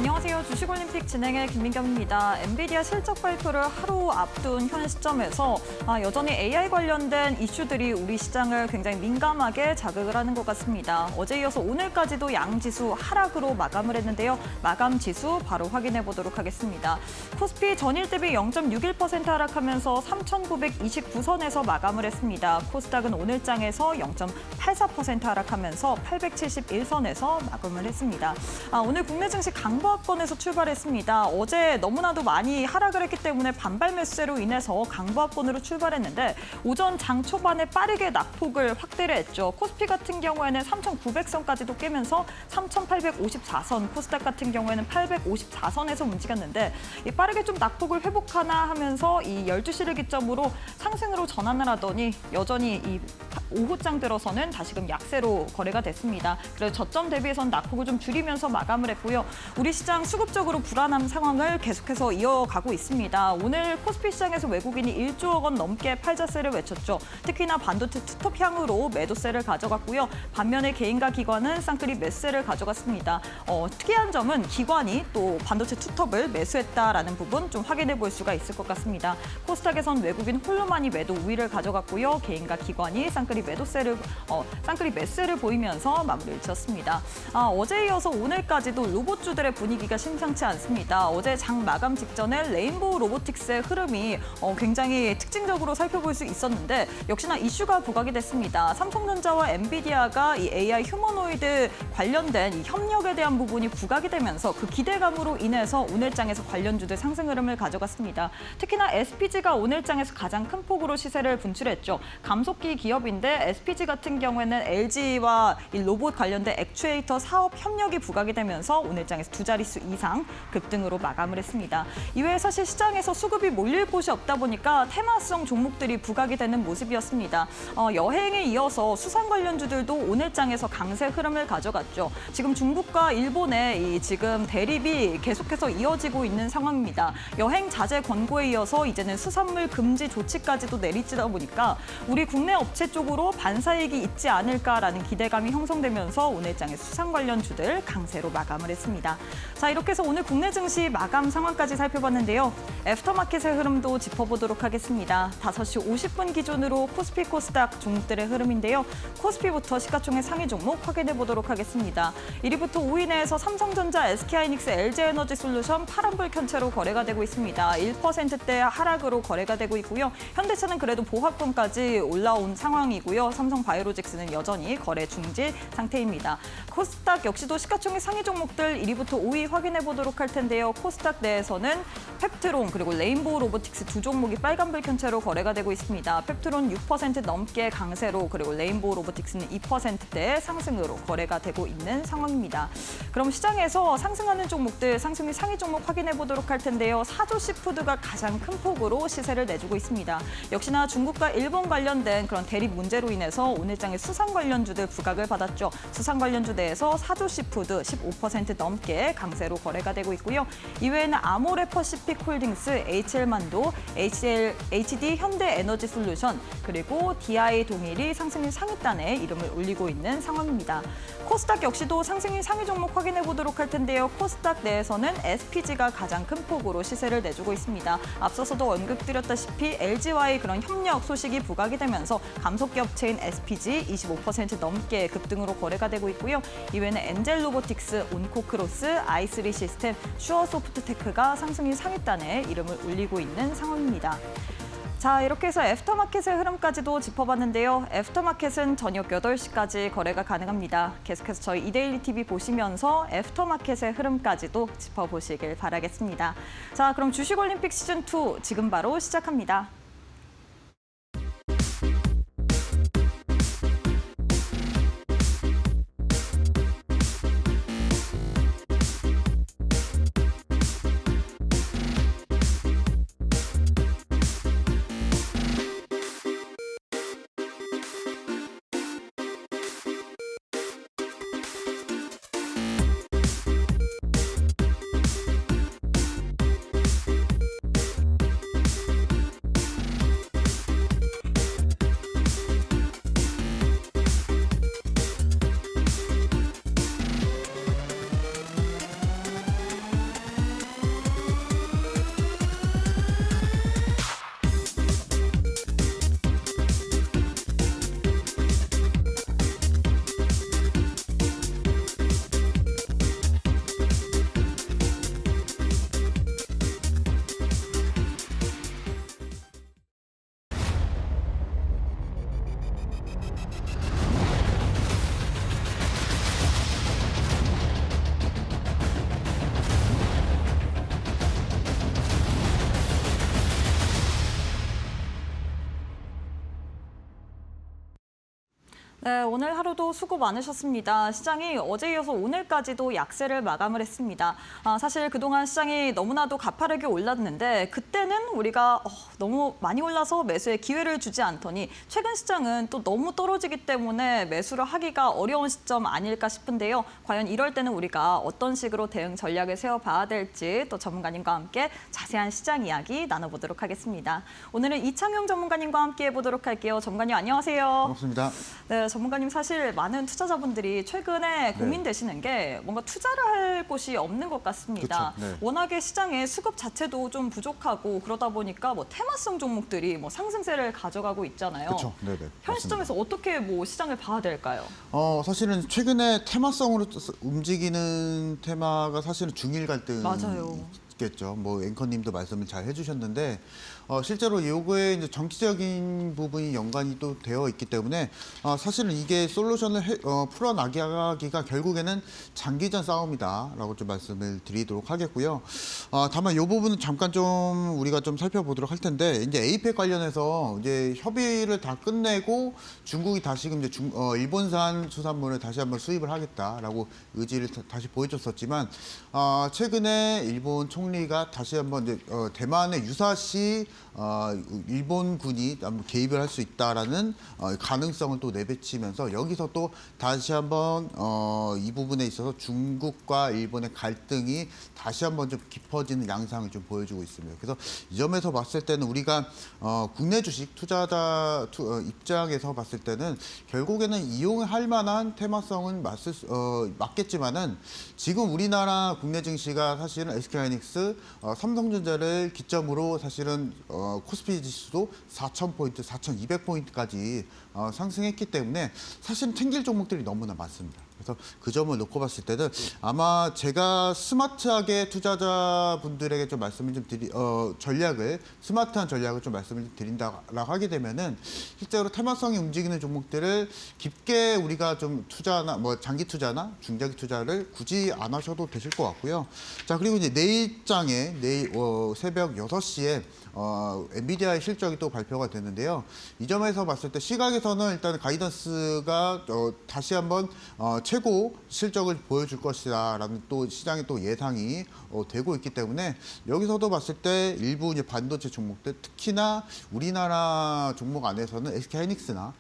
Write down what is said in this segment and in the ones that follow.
안녕하세요. 주식올림픽 진행의 김민경입니다. 엔비디아 실적 발표를 하루 앞둔 현 시점에서 여전히 AI 관련된 이슈들이 우리 시장을 굉장히 민감하게 자극을 하는 것 같습니다. 어제 이어서 오늘까지도 양지수 하락으로 마감을 했는데요. 마감 지수 바로 확인해 보도록 하겠습니다. 코스피 전일 대비 0.61% 하락하면서 3,929선에서 마감을 했습니다. 코스닥은 오늘장에서 0.84% 하락하면서 871선에서 마감을 했습니다. 오늘 국내 증시 강보합권에서 출발했습니다. 어제 너무나도 많이 하락을 했기 때문에 반발 매수세로 인해서 강보합권으로 출발했는데 오전 장 초반에 빠르게 낙폭을 확대를 했죠. 코스피 같은 경우에는 3,900선까지도 깨면서 3,854선, 코스닥 같은 경우에는 854선에서 움직였는데 빠르게 좀 낙폭을 회복하나 하면서 이 12시를 기점으로 상승으로 전환을 하더니 여전히 이 오후장 들어서는 다시금 약세로 거래가 됐습니다. 그래서 저점 대비해서는 낙폭을 좀 줄이면서 마감을 했고요. 우리 시장 수급적으로 불안한 상황을 계속해서 이어가고 있습니다. 오늘 코스피 시장에서 외국인이 1조 원 넘게 팔자세를 외쳤죠. 특히나 반도체 투톱 향으로 매도세를 가져갔고요. 반면에 개인과 기관은 쌍끌이 매수세를 가져갔습니다. 특이한 점은 기관이 또 반도체 투톱을 매수했다라는 부분 좀 확인해 볼 수가 있을 것 같습니다. 코스닥에선 외국인 홀로만이 매도 우위를 가져갔고요. 개인과 기관이 쌍끌이 매수세를 보이면서 마무리를 지었습니다. 어제 이어서 오늘까지도 로봇주들의 분위기가 심상치 않습니다. 어제 장 마감 직전에 레인보우 로보틱스의 흐름이 굉장히 특징적으로 살펴볼 수 있었는데 역시나 이슈가 부각이 됐습니다. 삼성전자와 엔비디아가 이 AI 휴머노이드 관련된 이 협력에 대한 부분이 부각이 되면서 그 기대감으로 인해서 오늘장에서 관련주들 상승 흐름을 가져갔습니다. 특히나 SPG가 오늘장에서 가장 큰 폭으로 시세를 분출했죠. 감속기 기업인데 SPG 같은 경우에는 LG와 이 로봇 관련된 액추에이터 사업 협력이 부각이 되면서 오늘장에서 두 자릿수 이상 급등으로 마감을 했습니다. 이외에 사실 시장에서 수급이 몰릴 곳이 없다 보니까 테마성 종목들이 부각이 되는 모습이었습니다. 여행에 이어서 수산 관련주들도 오늘장에서 강세 흐름을 가져갔죠. 지금 중국과 일본의 지금 대립이 계속해서 이어지고 있는 상황입니다. 여행 자제 권고에 이어서 이제는 수산물 금지 조치까지도 내리치다 보니까 우리 국내 업체 쪽으로 반사이익이 있지 않을까라는 기대감이 형성되면서 오늘장의 수산 관련주들 강세로 마감을 했습니다. 자, 이렇게 해서 오늘 국내 증시 마감 상황까지 살펴봤는데요. 애프터마켓의 흐름도 짚어보도록 하겠습니다. 5시 50분 기준으로 코스피 코스닥 종목들의 흐름인데요. 코스피부터 시가총액 상위 종목 확인해 보도록 하겠습니다. 1위부터 5위 내에서 삼성전자, SK하이닉스, LG에너지솔루션 파란불 켠채로 거래가 되고 있습니다. 1%대 하락으로 거래가 되고 있고요. 현대차는 그래도 보합권까지 올라온 상황이고요. 삼성바이오로직스는 여전히 거래 중지 상태입니다. 코스닥 역시도 시가총액 상위 종목들 1위부터 5위 확인해 보도록 할 텐데요. 코스닥 내에서는 펩트론 그리고 레인보우 로보틱스 두 종목이 빨간불 켠채로 거래가 되고 있습니다. 펩트론 6% 넘게 강세로 그리고 레인보우 로보틱스는 2%대 상승으로 거래가 되고 있는 상황입니다. 그럼 시장에서 상승하는 종목들 상승 및 상위 종목 확인해 보도록 할 텐데요. 사조시푸드가 가장 큰 폭으로 시세를 내주고 있습니다. 역시나 중국과 일본 관련된 그런 대립 문제로 인해서 오늘장의 수산 관련주들 부각을 받았죠. 수산 관련주 내에서 사조시푸드 15% 넘게 강세로 거래가 되고 있고요. 이외에는 아모레퍼시픽 홀딩스, HL만도, HD 현대에너지솔루션, 그리고 DI 동일이 상승률 상위단에 이름을 올리고 있는 상황입니다. 코스닥 역시도 상승률 상위 종목 확인해 보도록 할 텐데요. 코스닥 내에서는 SPG가 가장 큰 폭으로 시세를 내주고 있습니다. 앞서서도 언급드렸다시피 LG와의 그런 협력 소식이 부각이 되면서 감속기 업체인 SPG 25% 넘게 급등으로 거래가 되고 있고요. 이외에는 엔젤로보틱스, 온코크로스, i3 시스템, 슈어소프트테크가 상승률 상위단에 이름을 올리고 있는 상황입니다. 자, 이렇게 해서 애프터마켓의 흐름까지도 짚어봤는데요. 애프터마켓은 저녁 8시까지 거래가 가능합니다. 계속해서 저희 이데일리 TV 보시면서 애프터마켓의 흐름까지도 짚어보시길 바라겠습니다. 자, 그럼 주식올림픽 시즌2 지금 바로 시작합니다. 네, 오늘 하루도 수고 많으셨습니다. 시장이 어제 이어서 오늘까지도 약세를 마감을 했습니다. 사실 그동안 시장이 너무나도 가파르게 올랐는데 그때는 우리가 너무 많이 올라서 매수의 기회를 주지 않더니 최근 시장은 또 너무 떨어지기 때문에 매수를 하기가 어려운 시점 아닐까 싶은데요. 과연 이럴 때는 우리가 어떤 식으로 대응 전략을 세워봐야 될지 또 전문가님과 함께 자세한 시장 이야기 나눠보도록 하겠습니다. 오늘은 이창용 전문가님과 함께 해보도록 할게요. 전문가님 안녕하세요. 반갑습니다. 네, 전문가님 사실 많은 투자자분들이 최근에 고민되시는 게 뭔가 투자를 할 곳이 없는 것 같습니다. 그쵸, 네. 워낙에 시장의 수급 자체도 좀 부족하고 그러다 보니까 뭐 테마성 종목들이 뭐 상승세를 가져가고 있잖아요. 그렇죠. 네네. 현 맞습니다. 시점에서 어떻게 뭐 시장을 봐야 될까요? 사실은 최근에 테마성으로 움직이는 테마가 사실은 중일 갈등. 맞아요. 겠죠. 뭐 앵커님도 말씀을 잘 해주셨는데 실제로 요거에 이제 정치적인 부분이 연관이 또 되어 있기 때문에 사실은 이게 솔루션을 풀어나가기가 결국에는 장기전 싸움이다라고 좀 말씀을 드리도록 하겠고요. 다만 요 부분은 잠깐 좀 우리가 좀 살펴보도록 할 텐데 이제 에이펙 관련해서 이제 협의를 다 끝내고 중국이 다시금 이제 일본산 수산물을 다시 한번 수입을 하겠다라고 의지를 다시 보여줬었지만 최근에 일본 총리가 다시 한번 이제 대만의 유사시 일본군이 개입을 할 수 있다라는 가능성을 또 내비치면서 여기서 또 다시 한번 이 부분에 있어서 중국과 일본의 갈등이 다시 한번 좀 깊어지는 양상을 좀 보여주고 있습니다. 그래서 이 점에서 봤을 때는 우리가 국내 주식 투자자 입장에서 봤을 때는 결국에는 이용할 만한 테마성은 맞겠지만은 지금 우리나라 국내 증시가 사실은 SK하이닉스, 삼성전자를 기점으로 사실은 코스피 지수도 4,000포인트, 4,200포인트까지 상승했기 때문에 사실은 챙길 종목들이 너무나 많습니다. 그래서 그 점을 놓고 봤을 때는 아마 제가 스마트하게 투자자분들에게 좀 말씀을 좀 스마트한 전략을 좀 말씀을 드린다라고 하게 되면은 실제로 테마성이 움직이는 종목들을 깊게 우리가 좀 투자나 뭐 장기 투자나 중장기 투자를 굳이 안 하셔도 되실 것 같고요. 자, 그리고 이제 내일 새벽 6시에 엔비디아의 실적이 또 발표가 되는데요. 이 점에서 봤을 때 시각에서는 일단 가이던스가 다시 한번 최고 실적을 보여줄 것이다라는 또 시장의 또 예상이 되고 있기 때문에 여기서도 봤을 때 일부 이제 반도체 종목들 특히나 우리나라 종목 안에서는 SK하이닉스나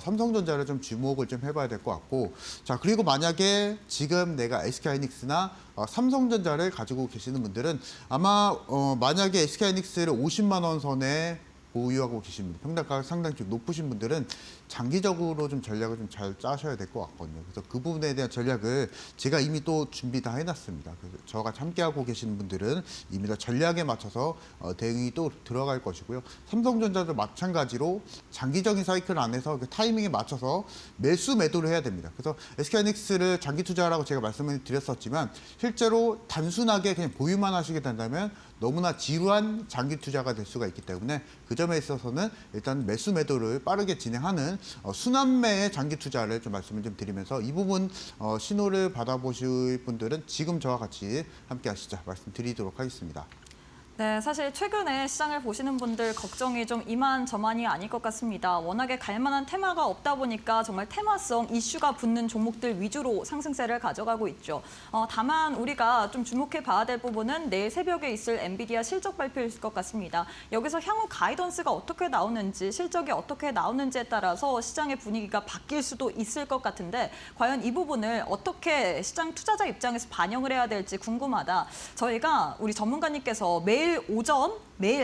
삼성전자를 좀 주목을 좀 해봐야 될 것 같고 자 그리고 만약에 지금 내가 SK하이닉스나 삼성전자를 가지고 계시는 분들은 아마 만약에 SK하이닉스를 50만 원 선에 보유하고 계신 분, 평단가가 상당히 좀 높으신 분들은 장기적으로 좀 전략을 좀 잘 짜셔야 될 것 같거든요. 그래서 그 부분에 대한 전략을 제가 이미 또 준비 다 해놨습니다. 그래서 저가 함께하고 계시는 분들은 이미 다 전략에 맞춰서 대응이 또 들어갈 것이고요. 삼성전자도 마찬가지로 장기적인 사이클 안에서 그 타이밍에 맞춰서 매수 매도를 해야 됩니다. 그래서 SK하이닉스를 장기 투자라고 제가 말씀을 드렸었지만 실제로 단순하게 그냥 보유만 하시게 된다면 너무나 지루한 장기 투자가 될 수가 있기 때문에 그 점에 있어서는 일단 매수 매도를 빠르게 진행하는 순환매의 장기 투자를 좀 말씀을 좀 드리면서 이 부분 신호를 받아보실 분들은 지금 저와 같이 함께 하시자 말씀드리도록 하겠습니다. 네, 사실 최근에 시장을 보시는 분들 걱정이 좀 이만저만이 아닐 것 같습니다. 워낙에 갈만한 테마가 없다 보니까 정말 테마성 이슈가 붙는 종목들 위주로 상승세를 가져가고 있죠. 다만 우리가 좀 주목해 봐야 될 부분은 내일 새벽에 있을 엔비디아 실적 발표일 것 같습니다. 여기서 향후 가이던스가 어떻게 나오는지 실적이 어떻게 나오는지에 따라서 시장의 분위기가 바뀔 수도 있을 것 같은데 과연 이 부분을 어떻게 시장 투자자 입장에서 반영을 해야 될지 궁금하다. 저희가 우리 전문가님께서 매일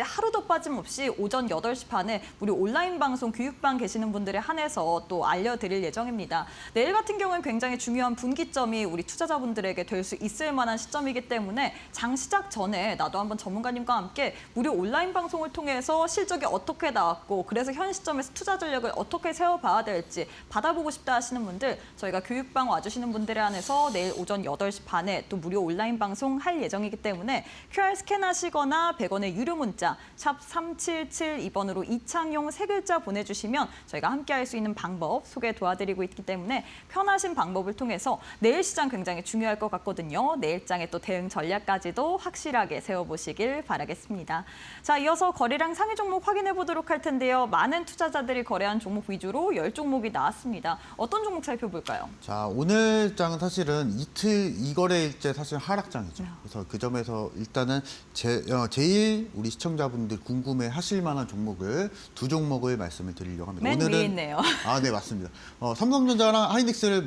하루도 빠짐없이 오전 8시 반에 우리 온라인 방송 교육방 계시는 분들에 한해서 또 알려드릴 예정입니다. 내일 같은 경우는 굉장히 중요한 분기점이 우리 투자자분들에게 될 수 있을 만한 시점이기 때문에 장 시작 전에 나도 한번 전문가님과 함께 무료 온라인 방송을 통해서 실적이 어떻게 나왔고 그래서 현 시점에서 투자 전략을 어떻게 세워봐야 될지 받아보고 싶다 하시는 분들 저희가 교육방 와주시는 분들에 한해서 내일 오전 8시 반에 또 무료 온라인 방송 할 예정이기 때문에 QR 스캔하시거나 100원의 유료 문자 문자 샵 3772번으로 이창용 세 글자 보내주시면 저희가 함께할 수 있는 방법 소개 도와드리고 있기 때문에 편하신 방법을 통해서 내일 시장 굉장히 중요할 것 같거든요. 내일장의 또 대응 전략까지도 확실하게 세워보시길 바라겠습니다. 자, 이어서 거래량 상위 종목 확인해 보도록 할 텐데요. 많은 투자자들이 거래한 종목 위주로 10종목이 나왔습니다. 어떤 종목 살펴볼까요? 자, 오늘 장은 사실은 이틀 2거래일째 사실 하락장이죠. 그래서 그 점에서 일단은 제일 우리 시청자분들 궁금해 하실 만한 종목을 두 종목을 말씀을 드리려고 합니다. 맨 위에 있네요. 아, 네, 맞습니다. 삼성전자랑 하이닉스를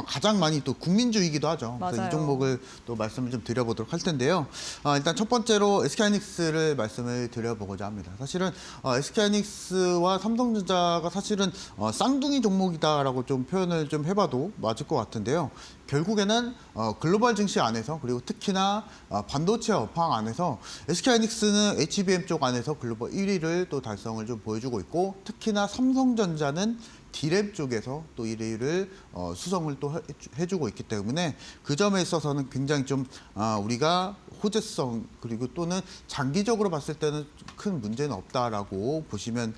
가장 많이 또 국민주이기도 하죠. 그래서 맞아요. 이 종목을 또 말씀을 좀 드려보도록 할 텐데요. 일단 첫 번째로 SK하이닉스를 말씀을 드려보고자 합니다. 사실은 SK하이닉스와 삼성전자가 사실은 쌍둥이 종목이다라고 좀 표현을 좀 해봐도 맞을 것 같은데요. 결국에는 글로벌 증시 안에서 그리고 특히나 반도체 업황 안에서 SK하이닉스는 HBM 쪽 안에서 글로벌 1위를 또 달성을 좀 보여주고 있고 특히나 삼성전자는 D램 쪽에서 또 1위를 수성을 또 해주고 있기 때문에 그 점에 있어서는 굉장히 좀 우리가 호재성 그리고 또는 장기적으로 봤을 때는 큰 문제는 없다라고 보시면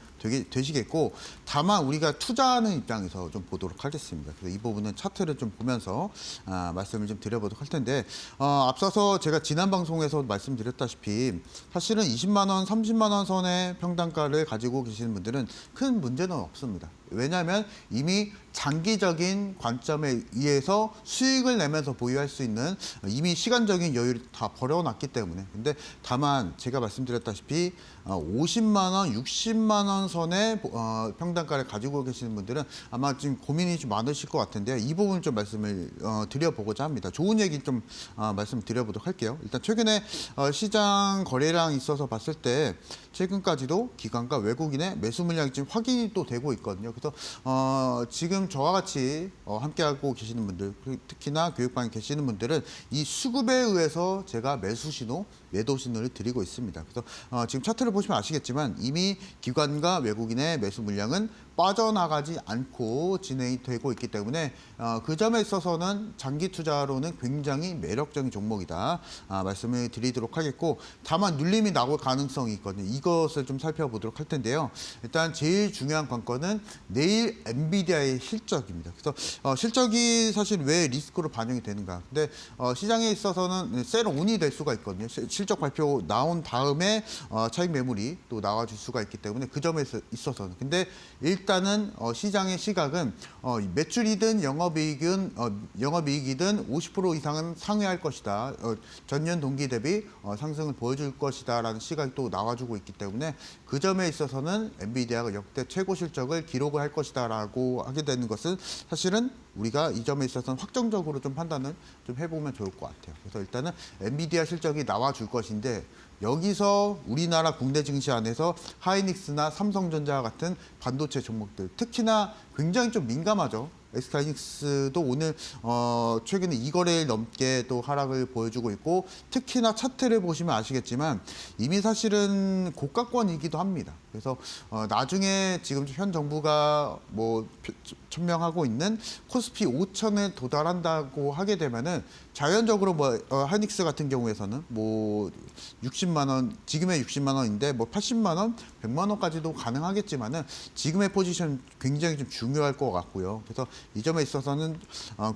되시겠고 다만 우리가 투자하는 입장에서 좀 보도록 하겠습니다. 그래서 이 부분은 차트를 좀 보면서 말씀을 좀 드려보도록 할 텐데 앞서서 제가 지난 방송에서 말씀드렸다시피 사실은 20만 원, 30만 원 선의 평단가를 가지고 계시는 분들은 큰 문제는 없습니다. 왜냐하면 이미 장기적인 관점에 의해서 수익을 내면서 보유할 수 있는 이미 시간적인 여유를 다 벌어놨기 때문에 근데 다만 제가 말씀드렸다시피 50만 원, 60만 원 선의 평단가를 가지고 계시는 분들은 아마 지금 고민이 좀 많으실 것 같은데요. 이 부분 좀 말씀을 드려보고자 합니다. 좋은 얘기 좀 말씀드려보도록 할게요. 일단 최근에 시장 거래량 있어서 봤을 때 최근까지도 기관과 외국인의 매수 물량이 지금 확인이 또 되고 있거든요. 그래서 지금 저와 같이 함께하고 계시는 분들, 특히나 교육방에 계시는 분들은 이 수급에 의해서 제가 매수 신호, 매도 신호를 드리고 있습니다. 그래서 지금 차트를 보시면 아시겠지만 이미 기관과 외국인의 매수 물량은 빠져나가지 않고 진행이 되고 있기 때문에 그 점에 있어서는 장기 투자로는 굉장히 매력적인 종목이다 말씀을 드리도록 하겠고 다만 눌림이 나올 가능성이 있거든요. 이것을 좀 살펴보도록 할 텐데요. 일단 제일 중요한 관건은 내일 엔비디아의 실적입니다. 그래서 실적이 사실 왜 리스크로 반영이 되는가. 근데 시장에 있어서는 셀온이 될 수가 있거든요. 실적 발표 나온 다음에 차익 매물이 또 나와줄 수가 있기 때문에 그 점에 있어서는. 근데 일단은 시장의 시각은 매출이든 영업이익이든 50% 이상은 상회할 것이다. 전년 동기 대비 상승을 보여줄 것이다라는 시각이 또 나와주고 있기 때문에 그 점에 있어서는 엔비디아가 역대 최고 실적을 기록을 할 것이다라고 하게 되는 것은 사실은 우리가 이 점에 있어서는 확정적으로 좀 판단을 좀 해보면 좋을 것 같아요. 그래서 일단은 엔비디아 실적이 나와줄 것인데 여기서 우리나라 국내 증시 안에서 하이닉스나 삼성전자 같은 반도체 종목들 특히나 굉장히 좀 민감하죠. SK하이닉스도 오늘 최근에 2거래일 넘게 또 하락을 보여주고 있고 특히나 차트를 보시면 아시겠지만 이미 사실은 고가권이기도 합니다. 그래서 나중에 지금 현 정부가 뭐 천명하고 있는 코스피 5천에 도달한다고 하게 되면은 자연적으로 뭐 하이닉스 같은 경우에서는 뭐 60만 원 지금의 60만 원인데 뭐 80만 원, 100만 원까지도 가능하겠지만은 지금의 포지션 굉장히 좀 중요할 것 같고요. 그래서 이 점에 있어서는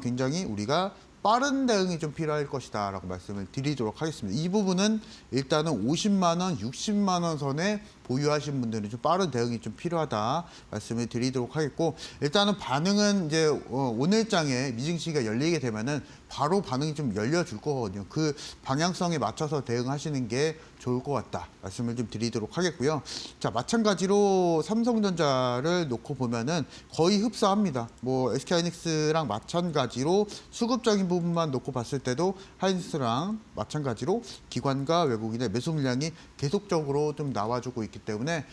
굉장히 우리가 빠른 대응이 좀 필요할 것이다라고 말씀을 드리도록 하겠습니다. 이 부분은 일단은 50만 원, 60만 원 선에 보유하신 분들은 좀 빠른 대응이 좀 필요하다 말씀을 드리도록 하겠고 일단은 반응은 이제 오늘장에 미증시가 열리게 되면은 바로 반응이 좀 열려줄 거거든요. 그 방향성에 맞춰서 대응하시는 게 좋을 것 같다 말씀을 좀 드리도록 하겠고요. 자 마찬가지로 삼성전자를 놓고 보면은 거의 흡사합니다. 뭐 SK하이닉스랑 마찬가지로 수급적인 부분만 놓고 봤을 때도 하이닉스랑 마찬가지로 기관과 외국인의 매수 물량이 계속적으로 좀 나와주고 있기 때문에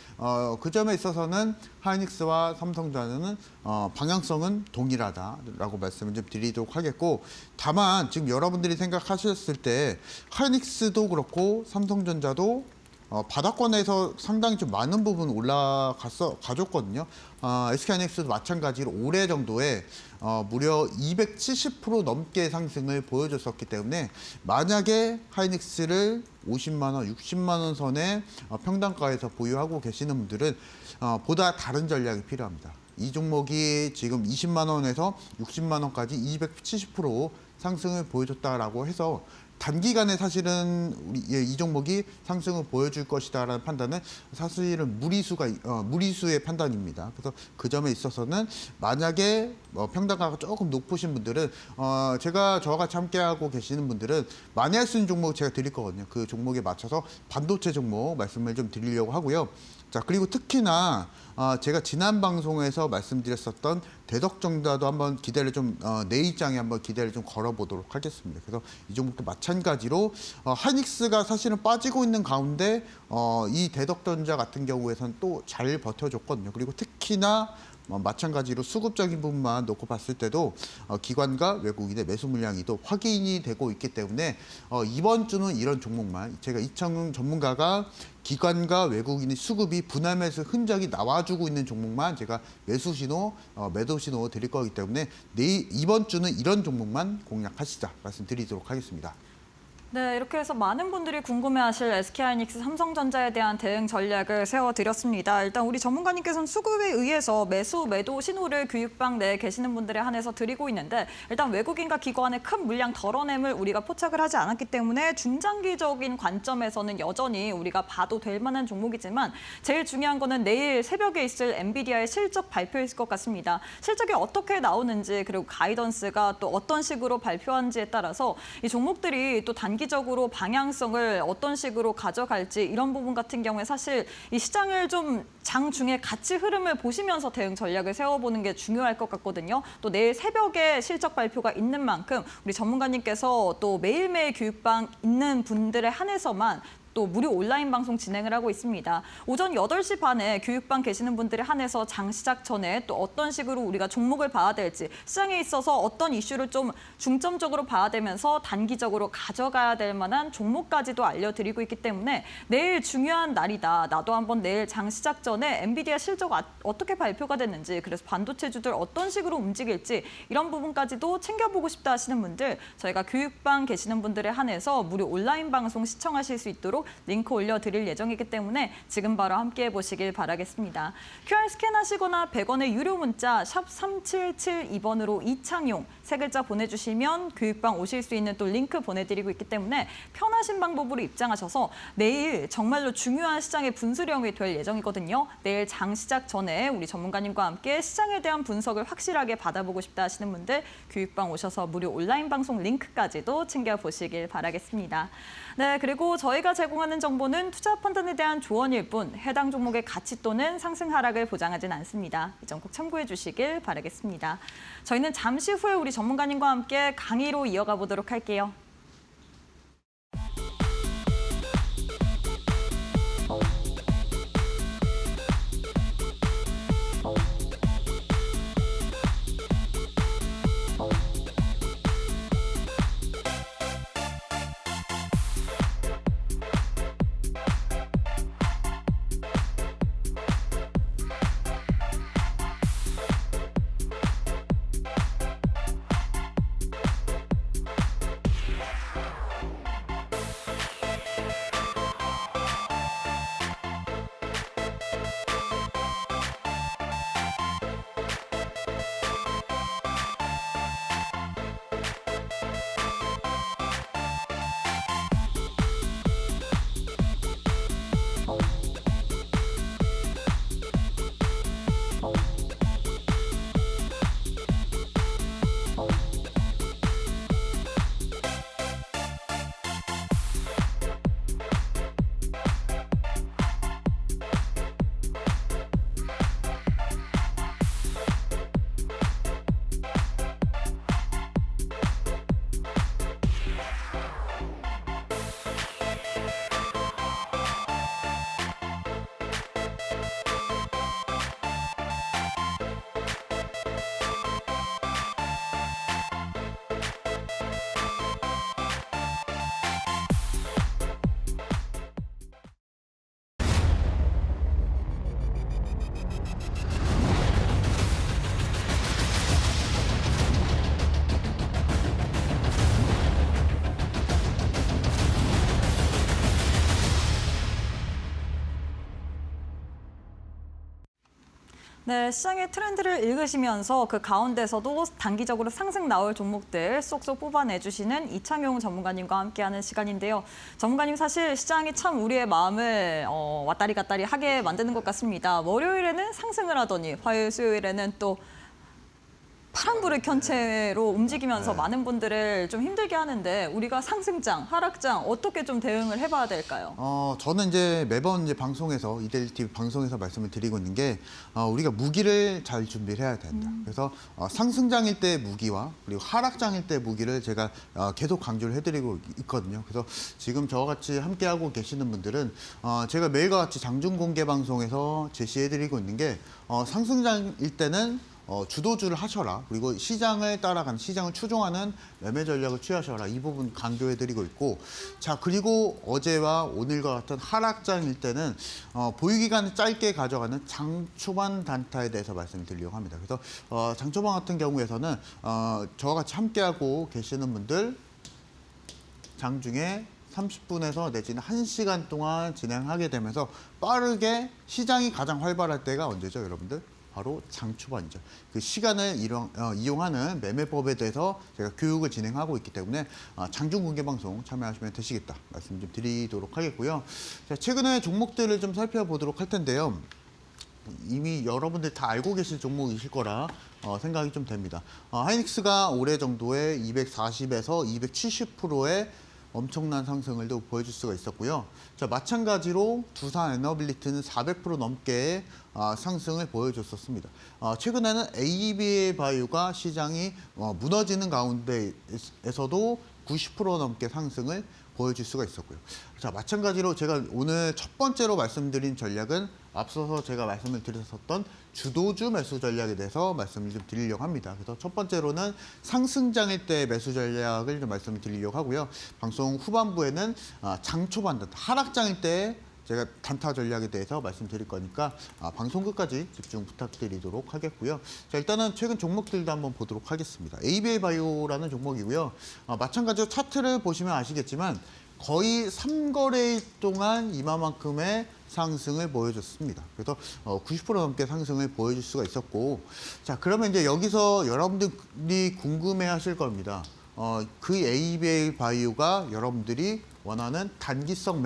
그 점에 있어서는 하이닉스와 삼성전자는 방향성은 동일하다라고 말씀을 좀 드리도록 하겠고 다만 지금 여러분들이 생각하셨을 때 하이닉스도 그렇고 삼성전자도 바닥권에서 상당히 좀 많은 부분 가졌거든요. SK하이닉스도 마찬가지로 올해 정도에 무려 270% 넘게 상승을 보여줬었기 때문에 만약에 하이닉스를 50만 원, 60만 원 선의 평단가에서 보유하고 계시는 분들은 보다 다른 전략이 필요합니다. 이 종목이 지금 20만 원에서 60만 원까지 270% 상승을 보여줬다라고 해서 단기간에 사실은 이 종목이 상승을 보여줄 것이다라는 판단은 사실은 무리수의 판단입니다. 그래서 그 점에 있어서는 만약에 평단가가 조금 높으신 분들은 저와 같이 함께하고 계시는 분들은 많이 할 수 있는 종목 제가 드릴 거거든요. 그 종목에 맞춰서 반도체 종목 말씀을 좀 드리려고 하고요. 자, 그리고 특히나 제가 지난 방송에서 말씀드렸었던 대덕정자도 한번 내 입장에 한번 기대를 좀 걸어보도록 하겠습니다. 그래서 이 종목도 마찬가지로 하이닉스가 사실은 빠지고 있는 가운데 이 대덕전자 같은 경우에서는 또 잘 버텨줬거든요. 그리고 특히나 마찬가지로 수급적인 부분만 놓고 봤을 때도 기관과 외국인의 매수 물량이 또 확인이 되고 있기 때문에 이번 주는 이런 종목만 제가 이창용 전문가가 기관과 외국인의 수급이 분할매수 흔적이 나와주고 있는 종목만 제가 매수 신호, 매도 신호 드릴 거기 때문에 이번 주는 이런 종목만 공략하시자 말씀드리도록 하겠습니다. 네, 이렇게 해서 많은 분들이 궁금해하실 SK하이닉스, 삼성전자에 대한 대응 전략을 세워드렸습니다. 일단 우리 전문가님께서는 수급에 의해서 매수, 매도 신호를 교육방 내에 계시는 분들에 한해서 드리고 있는데 일단 외국인과 기관의 큰 물량 덜어냄을 우리가 포착을 하지 않았기 때문에 중장기적인 관점에서는 여전히 우리가 봐도 될 만한 종목이지만 제일 중요한 거는 내일 새벽에 있을 엔비디아의 실적 발표일 것 같습니다. 실적이 어떻게 나오는지 그리고 가이던스가 또 어떤 식으로 발표하는지에 따라서 이 종목들이 또 단기적으로 방향성을 어떤 식으로 가져갈지 이런 부분 같은 경우에 사실 이 시장을 좀 장중에 같이 흐름을 보시면서 대응 전략을 세워보는 게 중요할 것 같거든요. 또 내일 새벽에 실적 발표가 있는 만큼 우리 전문가님께서 또 매일매일 교육방 있는 분들에 한해서만 또 무료 온라인 방송 진행을 하고 있습니다. 오전 8시 반에 교육방 계시는 분들에 한해서 장 시작 전에 또 어떤 식으로 우리가 종목을 봐야 될지 시장에 있어서 어떤 이슈를 좀 중점적으로 봐야 되면서 단기적으로 가져가야 될 만한 종목까지도 알려드리고 있기 때문에 내일 중요한 날이다. 나도 한번 내일 장 시작 전에 엔비디아 실적 어떻게 발표가 됐는지 그래서 반도체주들 어떤 식으로 움직일지 이런 부분까지도 챙겨보고 싶다 하시는 분들 저희가 교육방 계시는 분들에 한해서 무료 온라인 방송 시청하실 수 있도록 링크 올려드릴 예정이기 때문에 지금 바로 함께해 보시길 바라겠습니다. QR 스캔하시거나 100원의 유료 문자 샵 3772번으로 이창용 세 글자 보내주시면 교육방 오실 수 있는 또 링크 보내드리고 있기 때문에 편하신 방법으로 입장하셔서 내일 정말로 중요한 시장의 분수령이 될 예정이거든요. 내일 장 시작 전에 우리 전문가님과 함께 시장에 대한 분석을 확실하게 받아보고 싶다 하시는 분들 교육방 오셔서 무료 온라인 방송 링크까지도 챙겨보시길 바라겠습니다. 네, 그리고 저희가 제공하는 정보는 투자 판단에 대한 조언일 뿐 해당 종목의 가치 또는 상승 하락을 보장하진 않습니다. 이 점 꼭 참고해 주시길 바라겠습니다. 저희는 잠시 후에 우리 전문가님과 함께 강의로 이어가 보도록 할게요. 네, 시장의 트렌드를 읽으시면서 그 가운데서도 단기적으로 상승 나올 종목들 쏙쏙 뽑아내주시는 이창용 전문가님과 함께하는 시간인데요. 전문가님 사실 시장이 참 우리의 마음을 왔다리 갔다리 하게 만드는 것 같습니다. 월요일에는 상승을 하더니 화요일, 수요일에는 또 파란불을 켠 채로 움직이면서 많은 분들을 좀 힘들게 하는데 우리가 상승장, 하락장 어떻게 좀 대응을 해봐야 될까요? 저는 이제 매번 이제 방송에서 이데일리 TV 방송에서 말씀을 드리고 있는 게 우리가 무기를 잘 준비를 해야 된다. 그래서 상승장일 때 무기와 그리고 하락장일 때 무기를 제가 계속 강조를 해드리고 있거든요. 그래서 지금 저와 같이 함께하고 계시는 분들은 제가 매일과 같이 장중 공개 방송에서 제시해드리고 있는 게 상승장일 때는 주도주를 하셔라. 그리고 시장을 따라가는, 시장을 추종하는 매매 전략을 취하셔라. 이 부분 강조해드리고 있고, 자, 그리고 어제와 오늘과 같은 하락장일 때는 보유기간을 짧게 가져가는 장초반 단타에 대해서 말씀을 드리려고 합니다. 그래서 장초반 같은 경우에서는 저와 같이 함께하고 계시는 분들 장중에 30분에서 내지는 1시간 동안 진행하게 되면서 빠르게 시장이 가장 활발할 때가 언제죠, 여러분들? 바로 장 초반이죠. 그 시간을 이용하는 매매법에 대해서 제가 교육을 진행하고 있기 때문에 장중 공개 방송 참여하시면 되시겠다 말씀 좀 드리도록 하겠고요. 자, 최근에 종목들을 좀 살펴보도록 할 텐데요. 이미 여러분들 다 알고 계실 종목이실 거라 생각이 좀 됩니다. 하이닉스가 올해 정도에 240에서 270%의 엄청난 상승을 또 보여줄 수가 있었고요. 자, 마찬가지로 두산 에너빌리티는 400% 넘게 상승을 보여줬었습니다. 최근에는 ABA 바이오가 시장이 무너지는 가운데에서도 90% 넘게 상승을 보여줄 수가 있었고요. 자, 마찬가지로 제가 오늘 첫 번째로 말씀드린 전략은 앞서서 제가 말씀을 드렸었던 주도주 매수 전략에 대해서 말씀을 좀 드리려고 합니다. 그래서 첫 번째로는 상승장일 때 매수 전략을 좀 말씀을 드리려고 하고요. 방송 후반부에는 장초반 단타, 하락장일 때 제가 단타 전략에 대해서 말씀드릴 거니까 방송 끝까지 집중 부탁드리도록 하겠고요. 자, 일단은 최근 종목들도 한번 보도록 하겠습니다. ABA 바이오라는 종목이고요. 마찬가지로 차트를 보시면 아시겠지만 거의 3거래일 동안 이만큼의 상승을 보여줬습니다. 그래서 90% 넘게 상승을 보여줄 수가 있었고, 자, 그러면 이제 여기서 여러분들이 궁금해하실 겁니다. 그 ABA 바이오가 여러분들이 원하는 단기성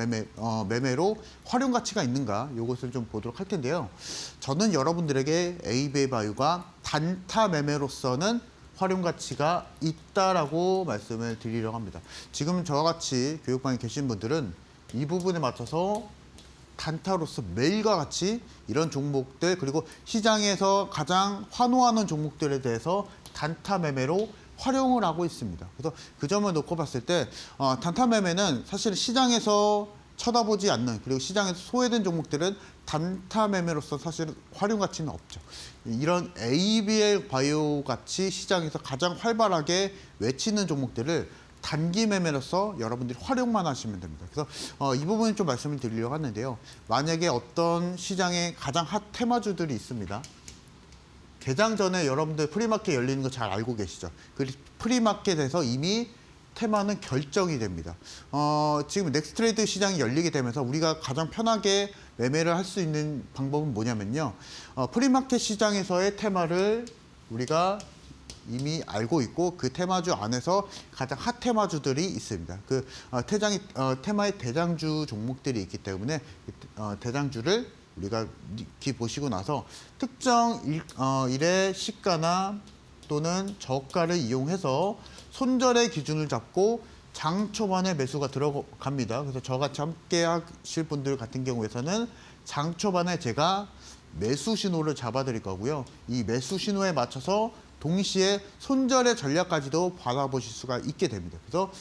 매매로 활용 가치가 있는가, 이것을 좀 보도록 할 텐데요. 저는 여러분들에게 ABA 바이오가 단타 매매로서는 활용 가치가 있다라고 말씀을 드리려고 합니다. 지금 저와 같이 교육방에 계신 분들은 이 부분에 맞춰서 단타로서 매일과 같이 이런 종목들, 그리고 시장에서 가장 환호하는 종목들에 대해서 단타 매매로 활용을 하고 있습니다. 그래서 그 점을 놓고 봤을 때 단타 매매는 사실 시장에서 쳐다보지 않는, 그리고 시장에서 소외된 종목들은 단타 매매로서 사실 활용 가치는 없죠. 이런 ABL 바이오 같이 시장에서 가장 활발하게 외치는 종목들을 단기 매매로서 여러분들이 활용만 하시면 됩니다. 그래서 이 부분을 좀 말씀을 드리려고 하는데요. 만약에 어떤 시장에 가장 핫 테마주들이 있습니다. 개장 전에 여러분들 프리마켓 열리는 거 잘 알고 계시죠? 그 프리마켓에서 이미 테마는 결정이 됩니다. 지금 넥스트레이드 시장이 열리게 되면서 우리가 가장 편하게 매매를 할 수 있는 방법은 뭐냐면요. 프리마켓 시장에서의 테마를 우리가 이미 알고 있고 그 테마주 안에서 가장 핫 테마주들이 있습니다. 그 테마의 대장주 종목들이 있기 때문에 대장주를 우리가 익히 보시고 나서 특정 일의 시가나 또는 저가를 이용해서 손절의 기준을 잡고 장 초반에 매수가 들어갑니다. 그래서 저같이 함께 하실 분들 같은 경우에서는 장 초반에 제가 매수 신호를 잡아드릴 거고요. 이 매수 신호에 맞춰서 동시에 손절의 전략까지도 받아보실 수가 있게 됩니다. 그래서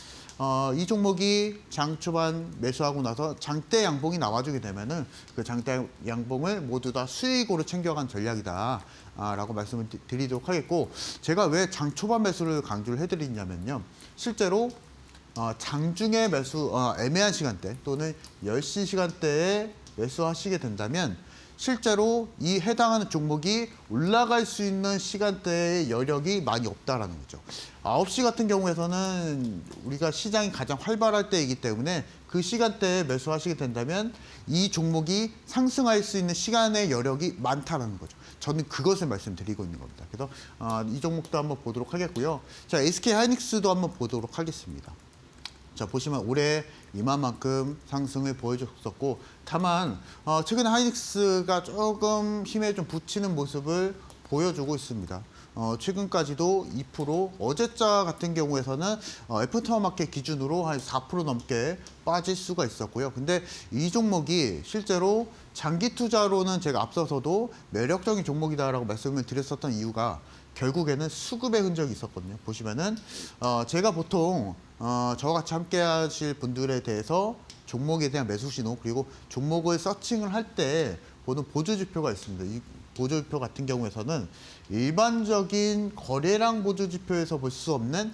이 종목이 장 초반 매수하고 나서 장대 양봉이 나와주게 되면은 그 장대 양봉을 모두 다 수익으로 챙겨간 전략이다. 라고 말씀을 드리도록 하겠고, 제가 왜 장 초반 매수를 강조를 해드리냐면요. 실제로 장중에 매수, 애매한 시간대 또는 10시 시간대에 매수하시게 된다면 실제로 이 해당하는 종목이 올라갈 수 있는 시간대의 여력이 많이 없다라는 거죠. 9시 같은 경우에서는 우리가 시장이 가장 활발할 때이기 때문에 그 시간대에 매수하시게 된다면 이 종목이 상승할 수 있는 시간의 여력이 많다라는 거죠. 저는 그것을 말씀드리고 있는 겁니다. 그래서 이 종목도 한번 보도록 하겠고요. 자, SK 하이닉스도 한번 보도록 하겠습니다. 자, 보시면 올해 이만큼 상승을 보여줬었고, 다만 최근에 하이닉스가 조금 힘에 좀 붙이는 모습을 보여주고 있습니다. 최근까지도 2%, 어제자 같은 경우에서는 애프터마켓 기준으로 한 4% 넘게 빠질 수가 있었고요. 근데 이 종목이 실제로 장기 투자로는 제가 앞서서도 매력적인 종목이다라고 말씀을 드렸었던 이유가 결국에는 수급의 흔적이 있었거든요. 보시면은 제가 보통 저와 같이 함께 하실 분들에 대해서 종목에 대한 매수 신호, 그리고 종목을 서칭을 할 때 보는 보조 지표가 있습니다. 이 보조 지표 같은 경우에서는 일반적인 거래량 보조 지표에서 볼 수 없는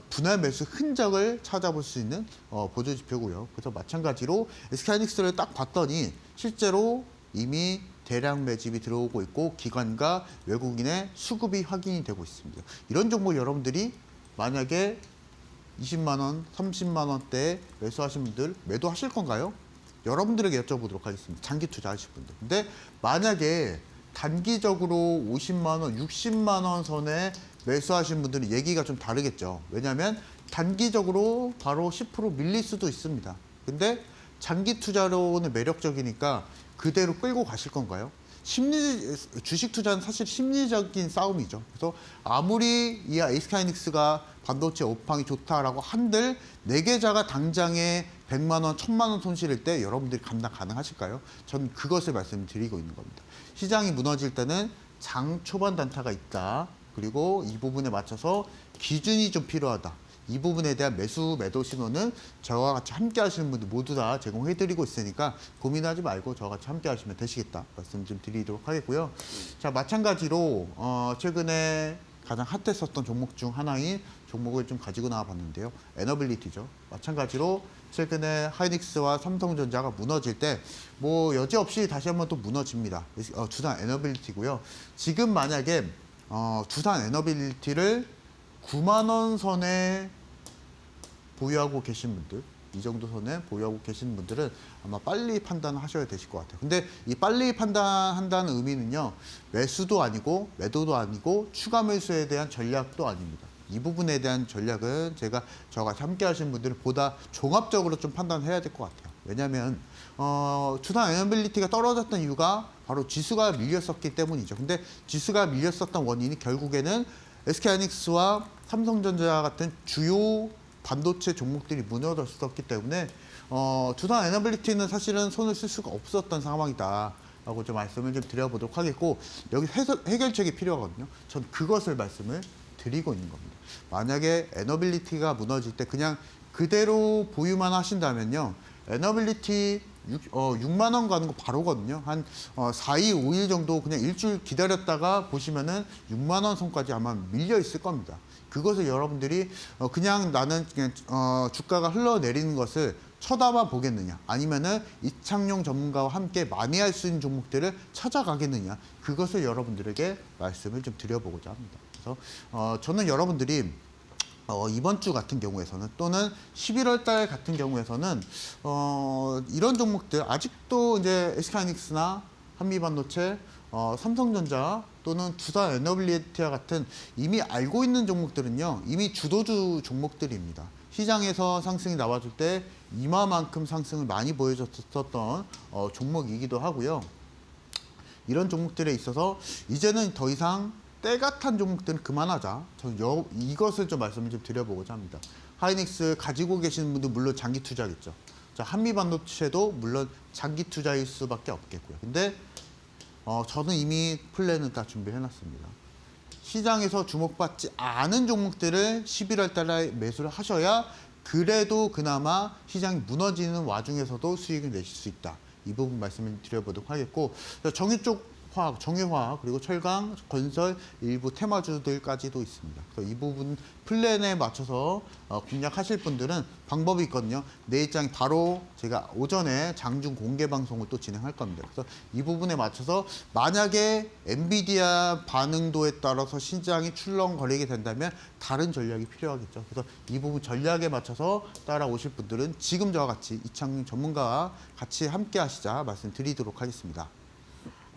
분할 매수 흔적을 찾아볼 수 있는 보조 지표고요. 그래서 마찬가지로 SK하이닉스를 딱 봤더니 실제로 이미 대량 매집이 들어오고 있고 기관과 외국인의 수급이 확인이 되고 있습니다. 이런 종목 여러분들이 만약에 20만 원, 30만 원대에 매수하신 분들 매도하실 건가요? 여러분들에게 여쭤보도록 하겠습니다. 장기 투자하실 분들. 근데 만약에 단기적으로 50만 원, 60만 원 선에 매수하신 분들은 얘기가 좀 다르겠죠. 왜냐하면 단기적으로 바로 10% 밀릴 수도 있습니다. 근데 장기 투자로는 매력적이니까 그대로 끌고 가실 건가요? 주식 투자는 사실 심리적인 싸움이죠. 그래서 아무리 이 SK하이닉스가 반도체 업황이 좋다라고 한들 내 계좌가 당장에 100만 원, 1000만 원 손실일 때 여러분들이 감당 가능하실까요? 저는 그것을 말씀드리고 있는 겁니다. 시장이 무너질 때는 장 초반 단타가 있다. 그리고 이 부분에 맞춰서 기준이 좀 필요하다. 이 부분에 대한 매도 신호는 저와 같이 함께 하시는 분들 모두 다 제공해드리고 있으니까 고민하지 말고 저와 같이 함께 하시면 되시겠다 말씀 좀 드리도록 하겠고요. 자, 마찬가지로 최근에 가장 핫했었던 종목 중 하나인 종목을 좀 가지고 나와봤는데요. 에너빌리티죠. 마찬가지로 최근에 하이닉스와 삼성전자가 무너질 때 뭐 여지없이 다시 한번 또 무너집니다. 두산 에너빌리티고요. 지금 만약에 두산 에너빌리티를 9만 원 선에 보유하고 계신 분들, 이 정도 선에 보유하고 계신 분들은 아마 빨리 판단하셔야 되실 것 같아요. 근데 이 빨리 판단한다는 의미는요, 매수도 아니고 매도도 아니고 추가 매수에 대한 전략도 아닙니다. 이 부분에 대한 전략은 저와 함께 하시는 분들은 보다 종합적으로 좀 판단해야 될 것 같아요. 왜냐하면 두산 에너빌리티가 떨어졌던 이유가 바로 지수가 밀렸었기 때문이죠. 근데 지수가 밀렸었던 원인이 결국에는 SK하이닉스와 삼성전자 같은 주요 반도체 종목들이 무너졌었기 때문에 두산 에너빌리티는 사실은 손을 쓸 수가 없었던 상황이다라고 좀 말씀을 좀 드려보도록 하겠고, 여기 해결책이 필요하거든요. 전 그것을 말씀을 드리고 있는 겁니다. 만약에 에너빌리티가 무너질 때 그냥 그대로 보유만 하신다면요, 에너빌리티 6만 원 가는 거 바로거든요. 한 4일, 5일 정도 그냥 일주일 기다렸다가 보시면은 6만 원 선까지 아마 밀려 있을 겁니다. 그것을 여러분들이 그냥 나는 그냥 주가가 흘러내리는 것을 쳐다봐 보겠느냐, 아니면은 이창용 전문가와 함께 만회할 수 있는 종목들을 찾아가겠느냐, 그것을 여러분들에게 말씀을 좀 드려보고자 합니다. 그래서 저는 여러분들이 이번 주 같은 경우에서는 또는 11월 달 같은 경우에서는 이런 종목들 아직도 이제 SK하이닉스나 한미반도체, 삼성전자 또는 두산 에너빌리티와 같은 이미 알고 있는 종목들은요, 이미 주도주 종목들입니다. 시장에서 상승이 나와줄 때 이마만큼 상승을 많이 보여줬었던 종목이기도 하고요. 이런 종목들에 있어서 이제는 더 이상 때가 탄 종목들은 그만하자. 저는 이것을 좀 말씀을 좀 드려보고자 합니다. 하이닉스 가지고 계시는 분들 물론 장기 투자겠죠. 자, 한미반도체도 물론 장기 투자일 수밖에 없겠고요. 근데 저는 이미 플랜은 다 준비해놨습니다. 시장에서 주목받지 않은 종목들을 11월 달에 매수를 하셔야 그래도 그나마 시장이 무너지는 와중에서도 수익을 내실 수 있다. 이 부분 말씀을 드려보도록 하겠고, 정유 쪽 화학, 정유화학, 그리고 철강, 건설, 일부 테마주들까지도 있습니다. 그래서 이 부분 플랜에 맞춰서 공략하실 분들은 방법이 있거든요. 내일장 바로 제가 오전에 장중 공개 방송을 또 진행할 겁니다. 그래서 이 부분에 맞춰서 만약에 엔비디아 반응도에 따라서 시장이 출렁거리게 된다면 다른 전략이 필요하겠죠. 그래서 이 부분 전략에 맞춰서 따라오실 분들은 지금 저와 같이 이창용 전문가와 같이 함께 하시자 말씀드리도록 하겠습니다.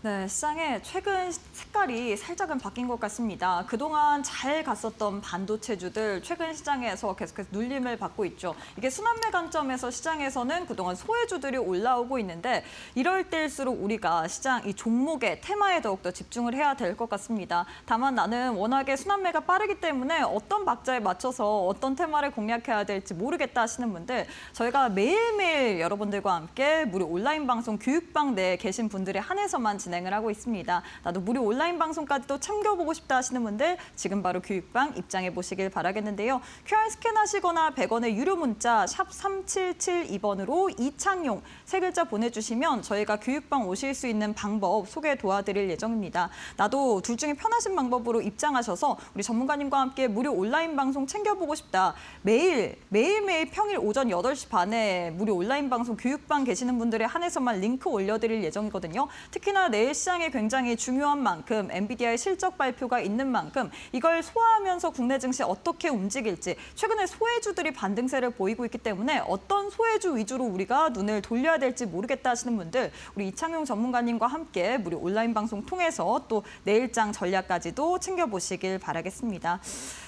네, 시장의 최근 색깔이 살짝은 바뀐 것 같습니다. 그동안 잘 갔었던 반도체주들 최근 시장에서 계속해서 눌림을 받고 있죠. 이게 순환매 관점에서 시장에서는 그동안 소외주들이 올라오고 있는데 이럴 때일수록 우리가 시장 이 종목의 테마에 더욱더 집중을 해야 될 것 같습니다. 다만 나는 워낙에 순환매가 빠르기 때문에 어떤 박자에 맞춰서 어떤 테마를 공략해야 될지 모르겠다 하시는 분들 저희가 매일매일 여러분들과 함께 무료 온라인 방송 교육방 내에 계신 분들에 한해서만 진행을 하고 있습니다. 나도 무료 온라인 방송까지도 참겨보고 싶다 하시는 분들 지금 바로 교육방 입장해 보시길 바라겠는데요. QR 스캔하시거나 100원의 유료 문자 샵 3772번으로 이창용 세 글자 보내주시면 저희가 교육방 오실 수 있는 방법 소개 도와드릴 예정입니다. 나도 둘 중에 편하신 방법으로 입장하셔서 우리 전문가님과 함께 무료 온라인 방송 챙겨보고 싶다. 매일매일 평일 오전 8시 반에 무료 온라인 방송 교육방 계시는 분들에 한해서만 링크 올려드릴 예정이거든요. 특히나 내일 시장에 굉장히 중요한 만큼 엔비디아의 실적 발표가 있는 만큼 이걸 소화하면서 국내 증시 어떻게 움직일지 최근에 소외주들이 반등세를 보이고 있기 때문에 어떤 소외주 위주로 우리가 눈을 돌려야 될지 모르겠다 하시는 분들 우리 이창용 전문가님과 함께 무료 온라인 방송 통해서 또 내일장 전략까지도 챙겨보시길 바라겠습니다.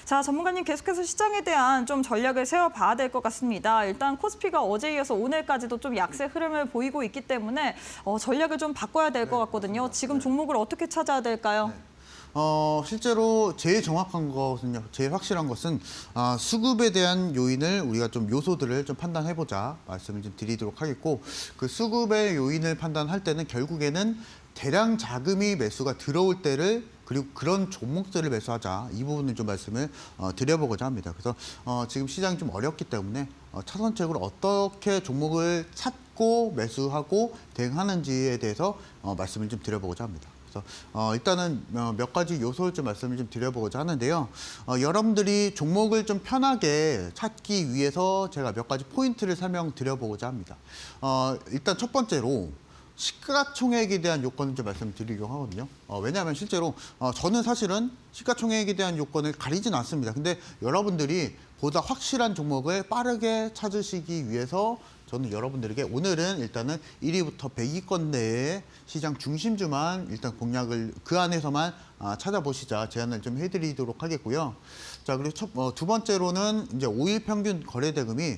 자, 전문가님 계속해서 시장에 대한 좀 전략을 세워봐야 될 것 같습니다. 일단 코스피가 어제 이어서 오늘까지도 좀 약세 흐름을 보이고 있기 때문에 전략을 좀 바꿔야 될 것 같거든요. 지금 종목을 어떻게 찾아야 될까요? 실제로 제일 정확한 것은요, 제일 확실한 것은 수급에 대한 요인을 우리가 좀 요소들을 좀 판단해보자 말씀을 좀 드리도록 하겠고, 그 수급의 요인을 판단할 때는 결국에는 대량 자금이 매수가 들어올 때를 그리고 그런 종목들을 매수하자 이 부분을 좀 말씀을 드려보고자 합니다. 그래서 지금 시장이 좀 어렵기 때문에 차선책으로 어떻게 종목을 찾고 매수하고 대응하는지에 대해서 말씀을 좀 드려보고자 합니다. 일단은 몇 가지 요소를 좀 말씀을 좀 드려보고자 하는데요. 여러분들이 종목을 좀 편하게 찾기 위해서 제가 몇 가지 포인트를 설명드려보고자 합니다. 일단 첫 번째로 시가총액에 대한 요건을 좀 말씀드리려고 하거든요. 왜냐하면 실제로 저는 사실은 시가총액에 대한 요건을 가리진 않습니다. 근데 여러분들이 보다 확실한 종목을 빠르게 찾으시기 위해서 저는 여러분들에게 오늘은 일단은 1위부터 100위권 내에 시장 중심주만 일단 공략을 그 안에서만 찾아보시자 제안을 좀 해드리도록 하겠고요. 자, 그리고 두 번째로는 이제 5일 평균 거래대금이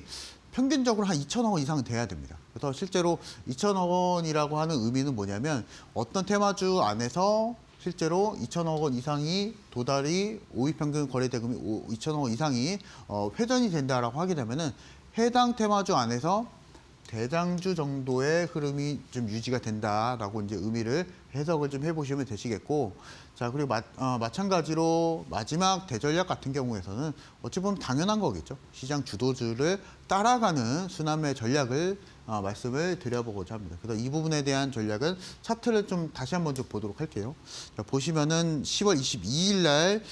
평균적으로 한 2천억 원 이상은 돼야 됩니다. 그래서 실제로 2천억 원이라고 하는 의미는 뭐냐면 어떤 테마주 안에서 실제로 2천억 원 이상이 도달이 5일 평균 거래대금이 2천억 원 이상이 회전이 된다라고 하게 되면은 해당 테마주 안에서 대장주 정도의 흐름이 좀 유지가 된다라고 이제 의미를 해석을 좀 해보시면 되시겠고, 자, 그리고 마찬가지로 마지막 대전략 같은 경우에서는 어찌 보면 당연한 거겠죠. 시장 주도주를 따라가는 순환매 전략을 말씀을 드려보고자 합니다. 그래서 이 부분에 대한 전략은 차트를 좀 다시 한번 좀 보도록 할게요. 자, 보시면은 10월 22일 날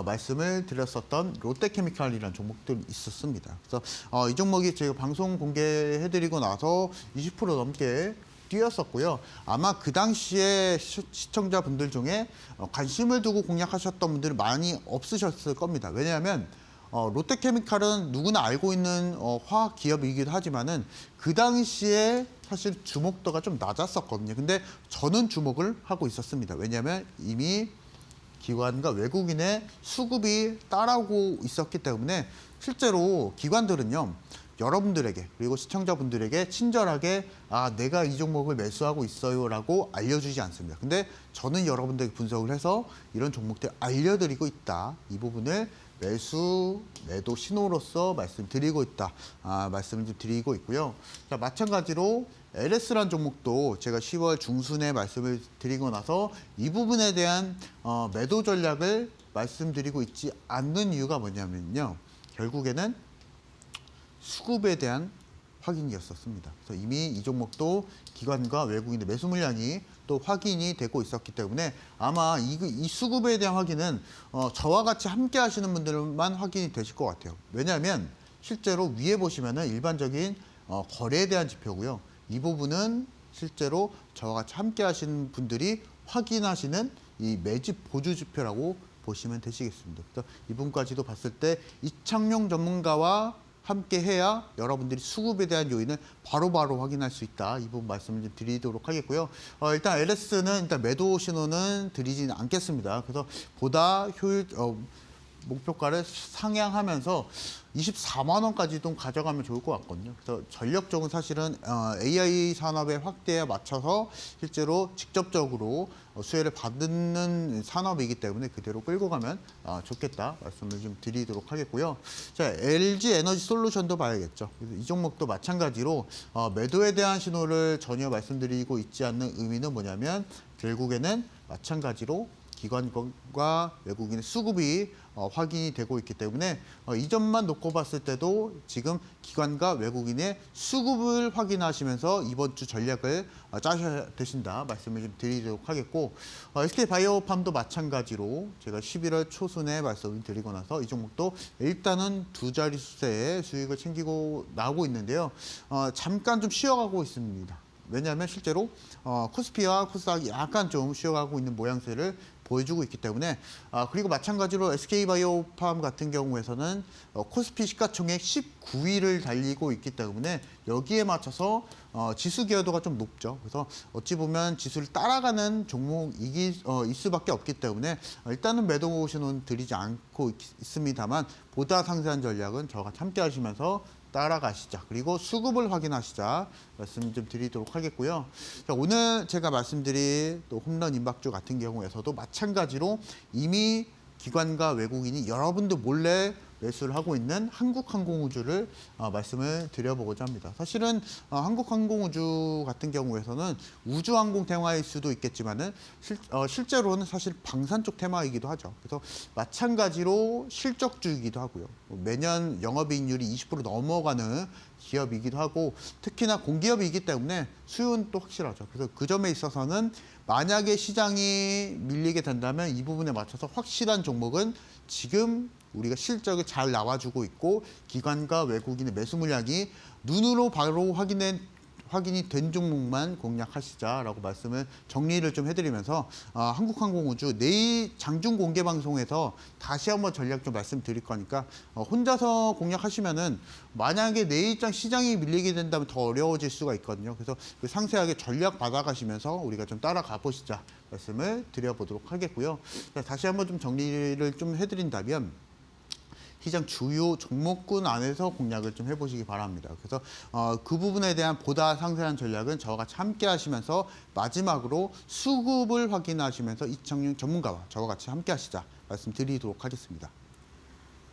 말씀을 드렸었던 롯데케미칼이라는 종목들이 있었습니다. 그래서 이 종목이 제가 방송 공개해드리고 나서 20% 넘게 뛰었었고요. 아마 그 당시에 시청자분들 중에 관심을 두고 공략하셨던 분들이 많이 없으셨을 겁니다. 왜냐하면 롯데케미칼은 누구나 알고 있는 화학 기업이기도 하지만은 그 당시에 사실 주목도가 좀 낮았었거든요. 근데 저는 주목을 하고 있었습니다. 왜냐하면 이미 기관과 외국인의 수급이 따라오고 있었기 때문에 실제로 기관들은요. 여러분들에게 그리고 시청자분들에게 친절하게 내가 이 종목을 매수하고 있어요라고 알려주지 않습니다. 근데 저는 여러분들에게 분석을 해서 이런 종목들 알려드리고 있다. 이 부분을 매수, 매도 신호로서 말씀드리고 있다. 말씀을 좀 드리고 있고요. 자, 마찬가지로 LS라는 종목도 제가 10월 중순에 말씀을 드리고 나서 이 부분에 대한 매도 전략을 말씀드리고 있지 않는 이유가 뭐냐면요. 결국에는 수급에 대한 확인이었었습니다. 그래서 이미 이 종목도 기관과 외국인의 매수 물량이 또 확인이 되고 있었기 때문에 아마 이 수급에 대한 확인은 저와 같이 함께 하시는 분들만 확인이 되실 것 같아요. 왜냐하면 실제로 위에 보시면은 일반적인 거래에 대한 지표고요. 이 부분은 실제로 저와 같이 함께 하시는 분들이 확인하시는 이 매집 보주 지표라고 보시면 되시겠습니다. 그래서 이 부분까지도 봤을 때 이창용 전문가와 함께 해야 여러분들이 수급에 대한 요인을 바로바로 확인할 수 있다. 이 부분 말씀을 좀 드리도록 하겠고요. 일단 LS는 일단 매도 신호는 드리지는 않겠습니다. 그래서 보다 목표가를 상향하면서 24만 원까지도 가져가면 좋을 것 같거든요. 그래서 전력적으로 사실은 AI 산업의 확대에 맞춰서 실제로 직접적으로 수혜를 받는 산업이기 때문에 그대로 끌고 가면 좋겠다 말씀을 좀 드리도록 하겠고요. 자, LG 에너지 솔루션도 봐야겠죠. 그래서 이 종목도 마찬가지로 매도에 대한 신호를 전혀 말씀드리고 있지 않는 의미는 뭐냐면 결국에는 마찬가지로 기관과 외국인의 수급이 확인이 되고 있기 때문에 이 점만 놓고 봤을 때도 지금 기관과 외국인의 수급을 확인하시면서 이번 주 전략을 짜셔야 되신다 말씀을 좀 드리도록 하겠고 SK바이오팜도 마찬가지로 제가 11월 초순에 말씀을 드리고 나서 이 종목도 일단은 두 자릿수의 수익을 챙기고 나오고 있는데요. 잠깐 좀 쉬어가고 있습니다. 왜냐하면 실제로 코스피와 코스닥이 약간 좀 쉬어가고 있는 모양새를 보여주고 있기 때문에 그리고 마찬가지로 SK바이오팜 같은 경우에서는 코스피 시가총액 19위를 달리고 있기 때문에 여기에 맞춰서 지수 기여도가 좀 높죠. 그래서 어찌 보면 지수를 따라가는 종목이 있을 수밖에 없기 때문에 일단은 매도 신호는 드리지 않고 있습니다만 보다 상세한 전략은 저와 같이 함께 하시면서 따라가시자. 그리고 수급을 확인하시자. 말씀 좀 드리도록 하겠고요. 자, 오늘 제가 말씀드린 또 홈런 임박주 같은 경우에서도 마찬가지로 이미 기관과 외국인이 여러분들 몰래 매수를 하고 있는 한국항공우주를 말씀을 드려보고자 합니다. 사실은 한국항공우주 같은 경우에서는 우주항공 테마일 수도 있겠지만은 실제로는 사실 방산 쪽 테마이기도 하죠. 그래서 마찬가지로 실적주이기도 하고요. 매년 영업이익률이 20% 넘어가는 기업이기도 하고 특히나 공기업이기 때문에 수요는 또 확실하죠. 그래서 그 점에 있어서는 만약에 시장이 밀리게 된다면 이 부분에 맞춰서 확실한 종목은 지금 우리가 실적을 잘 나와주고 있고 기관과 외국인의 매수 물량이 눈으로 바로 확인이 된 종목만 공략하시자라고 말씀을 정리를 좀 해드리면서 한국항공우주 내일 장중 공개 방송에서 다시 한번 전략 좀 말씀드릴 거니까 혼자서 공략하시면은 만약에 내일장 시장이 밀리게 된다면 더 어려워질 수가 있거든요. 그래서 상세하게 전략 받아가시면서 우리가 좀 따라가 보시자 말씀을 드려보도록 하겠고요. 다시 한번 좀 정리를 좀 해드린다면 시장 주요 종목군 안에서 공략을 좀 해보시기 바랍니다. 그래서 그 부분에 대한 보다 상세한 전략은 저와 같이 함께 하시면서 마지막으로 수급을 확인하시면서 이창용 전문가와 저와 같이 함께 하시자 말씀드리도록 하겠습니다.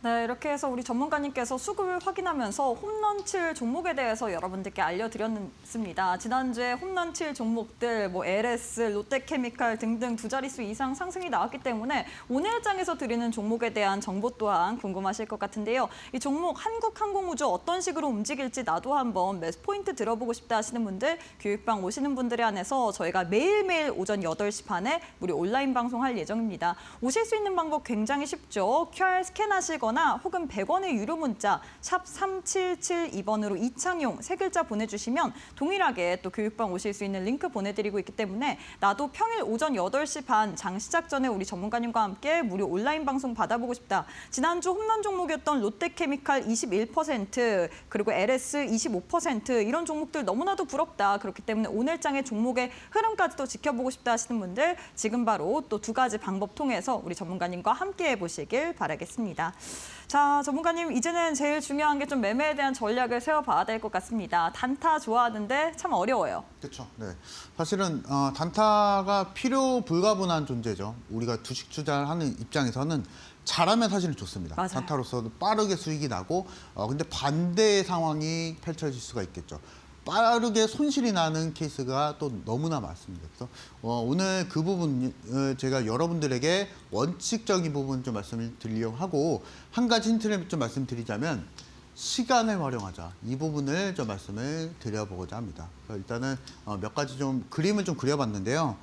네, 이렇게 해서 우리 전문가님께서 수급을 확인하면서 홈런 칠 종목에 대해서 여러분들께 알려드렸습니다. 지난주에 홈런 칠 종목들, LS, 롯데케미칼 등등 두 자릿수 이상 상승이 나왔기 때문에 오늘 장에서 드리는 종목에 대한 정보 또한 궁금하실 것 같은데요. 이 종목 한국항공우주 어떤 식으로 움직일지 나도 한번 매수 포인트 들어보고 싶다 하시는 분들, 교육방 오시는 분들에 한해서 저희가 매일매일 오전 8시 반에 무료 온라인 방송할 예정입니다. 오실 수 있는 방법 굉장히 쉽죠. QR 스캔하시거나 혹은 100원의 유료 문자 샵 3772번으로 이창용 세 글자 보내주시면 동일하게 또 교육방 오실 수 있는 링크 보내드리고 있기 때문에 나도 평일 오전 8시 반 장 시작 전에 우리 전문가님과 함께 무료 온라인 방송 받아보고 싶다. 지난주 홈런 종목이었던 롯데케미칼 21% 그리고 LS 25% 이런 종목들 너무나도 부럽다. 그렇기 때문에 오늘 장의 종목의 흐름까지도 지켜보고 싶다 하시는 분들 지금 바로 또 두 가지 방법 통해서 우리 전문가님과 함께 해보시길 바라겠습니다. 자, 전문가님 이제는 제일 중요한 게 좀 매매에 대한 전략을 세워봐야 될 것 같습니다. 단타 좋아하는데 참 어려워요. 그렇죠. 네. 사실은 단타가 필요 불가분한 존재죠. 우리가 주식 투자를 하는 입장에서는 잘하면 사실은 좋습니다. 맞아요. 단타로서도 빠르게 수익이 나고 근데 반대의 상황이 펼쳐질 수가 있겠죠. 빠르게 손실이 나는 케이스가 또 너무나 많습니다. 그래서 오늘 그 부분을 제가 여러분들에게 원칙적인 부분 좀 말씀을 드리려고 하고 한 가지 힌트를 좀 말씀드리자면 시간을 활용하자. 이 부분을 좀 말씀을 드려보고자 합니다. 일단은 몇 가지 좀 그림을 좀 그려봤는데요.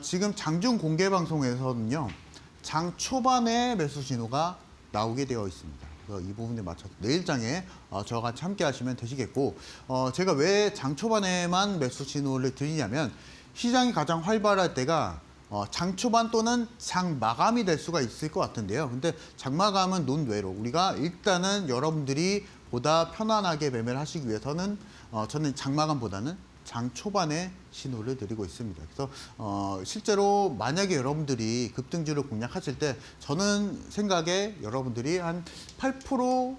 지금 장중 공개 방송에서는요. 장 초반에 매수 신호가 나오게 되어 있습니다. 이 부분에 맞춰서 내일장에 저와 같이 함께 하시면 되시겠고 제가 왜 장 초반에만 매수 신호를 드리냐면 시장이 가장 활발할 때가 장 초반 또는 장 마감이 될 수가 있을 것 같은데요. 근데 장 마감은 논외로 우리가 일단은 여러분들이 보다 편안하게 매매를 하시기 위해서는 저는 장마감보다는 장 초반에 신호를 드리고 있습니다. 그래서 실제로 만약에 여러분들이 급등주를 공략하실 때 저는 생각에 여러분들이 한 8%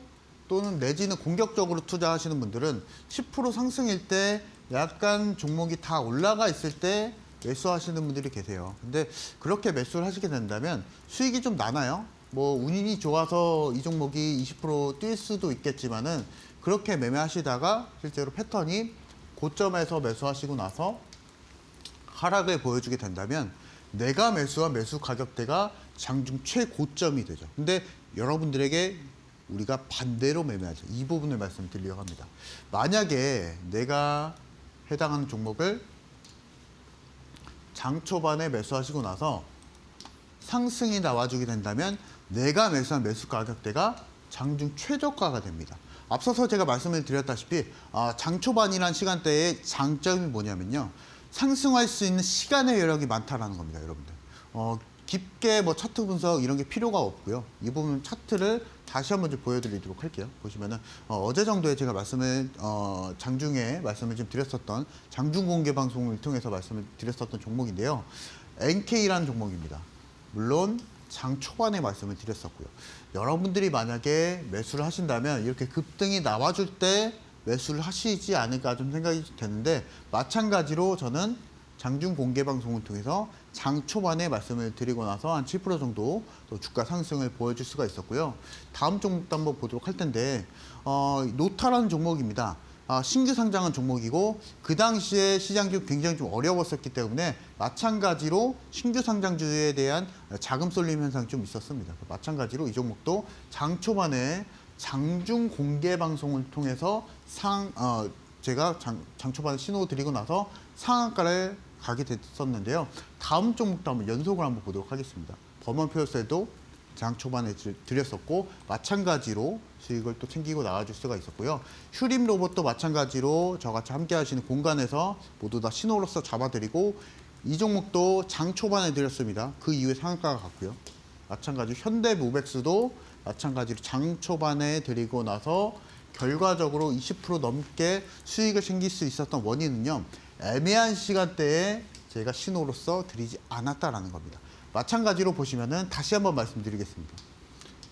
또는 내지는 공격적으로 투자하시는 분들은 10% 상승일 때 약간 종목이 다 올라가 있을 때 매수하시는 분들이 계세요. 근데 그렇게 매수를 하시게 된다면 수익이 좀 나나요? 뭐 운이 좋아서 이 종목이 20%뛸 수도 있겠지만은 그렇게 매매하시다가 실제로 패턴이 고점에서 매수하시고 나서 하락을 보여주게 된다면 내가 매수한 매수 가격대가 장중 최고점이 되죠. 근데 여러분들에게 우리가 반대로 매매하죠. 이 부분을 말씀드리려고 합니다. 만약에 내가 해당하는 종목을 장 초반에 매수하시고 나서 상승이 나와주게 된다면 내가 매수한 매수 가격대가 장중 최저가가 됩니다. 앞서서 제가 말씀을 드렸다시피 장 초반이라는 시간대의 장점이 뭐냐면요. 상승할 수 있는 시간의 여력이 많다라는 겁니다, 여러분들. 깊게 뭐 차트 분석 이런 게 필요가 없고요. 이 부분 차트를 다시 한번 좀 보여드리도록 할게요. 보시면은 어제 정도에 제가 말씀을 장중에 말씀을 좀 드렸었던 장중 공개 방송을 통해서 말씀을 드렸었던 종목인데요. NK라는 종목입니다. 물론 장 초반에 말씀을 드렸었고요. 여러분들이 만약에 매수를 하신다면 이렇게 급등이 나와줄 때 매수를 하시지 않을까 좀 생각이 되는데 마찬가지로 저는 장중 공개 방송을 통해서 장 초반에 말씀을 드리고 나서 한 7% 정도 또 주가 상승을 보여줄 수가 있었고요. 다음 종목도 한번 보도록 할 텐데 노타라는 종목입니다. 신규 상장한 종목이고 그 당시에 시장이 굉장히 좀 어려웠었기 때문에 마찬가지로 신규 상장주에 대한 자금 쏠림 현상이 좀 있었습니다. 마찬가지로 이 종목도 장 초반에 장중 공개 방송을 통해서 제가 장 초반에 신호 드리고 나서 상한가를 가게 됐었는데요. 다음 종목도 한번 연속을 한번 보도록 하겠습니다. 범원표세도 장 초반에 드렸었고 마찬가지로 수익을 또 챙기고 나와줄 수가 있었고요. 휴림 로봇도 마찬가지로 저같이 함께 하시는 공간에서 모두 다 신호로서 잡아드리고 이 종목도 장 초반에 드렸습니다. 그 이후에 상한가가 갔고요. 마찬가지로 현대무백스도 마찬가지로 장 초반에 드리고 나서 결과적으로 20% 넘게 수익을 챙길 수 있었던 원인은요. 애매한 시간대에 제가 신호로서 드리지 않았다라는 겁니다. 마찬가지로 보시면은 다시 한번 말씀드리겠습니다.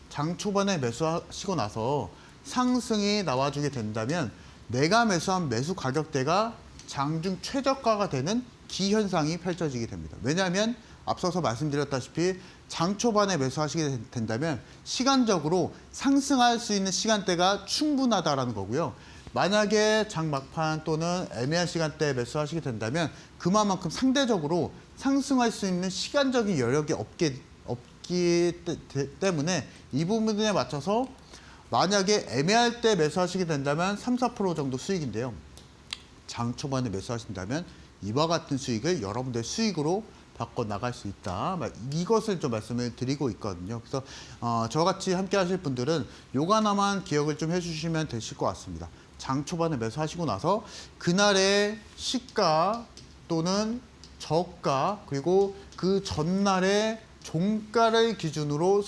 장 초반에 매수하시고 나서 상승이 나와주게 된다면 내가 매수한 매수 가격대가 장중 최저가가 되는 기현상이 펼쳐지게 됩니다. 왜냐하면 앞서서 말씀드렸다시피 장 초반에 매수하시게 된다면 시간적으로 상승할 수 있는 시간대가 충분하다라는 거고요. 만약에 장 막판 또는 애매한 시간대에 매수하시게 된다면 그만큼 상대적으로 상승할 수 있는 시간적인 여력이 없기 때문에 이 부분에 맞춰서 만약에 애매할 때 매수하시게 된다면 3~4% 정도 수익인데요. 장 초반에 매수하신다면 이와 같은 수익을 여러분들의 수익으로 바꿔 나갈 수 있다. 이것을 좀 말씀을 드리고 있거든요. 그래서 저같이 함께 하실 분들은 요거 하나만 기억을 좀 해주시면 되실 것 같습니다. 장 초반에 매수하시고 나서 그날의 시가 또는 저가 그리고 그 전날의 종가를 기준으로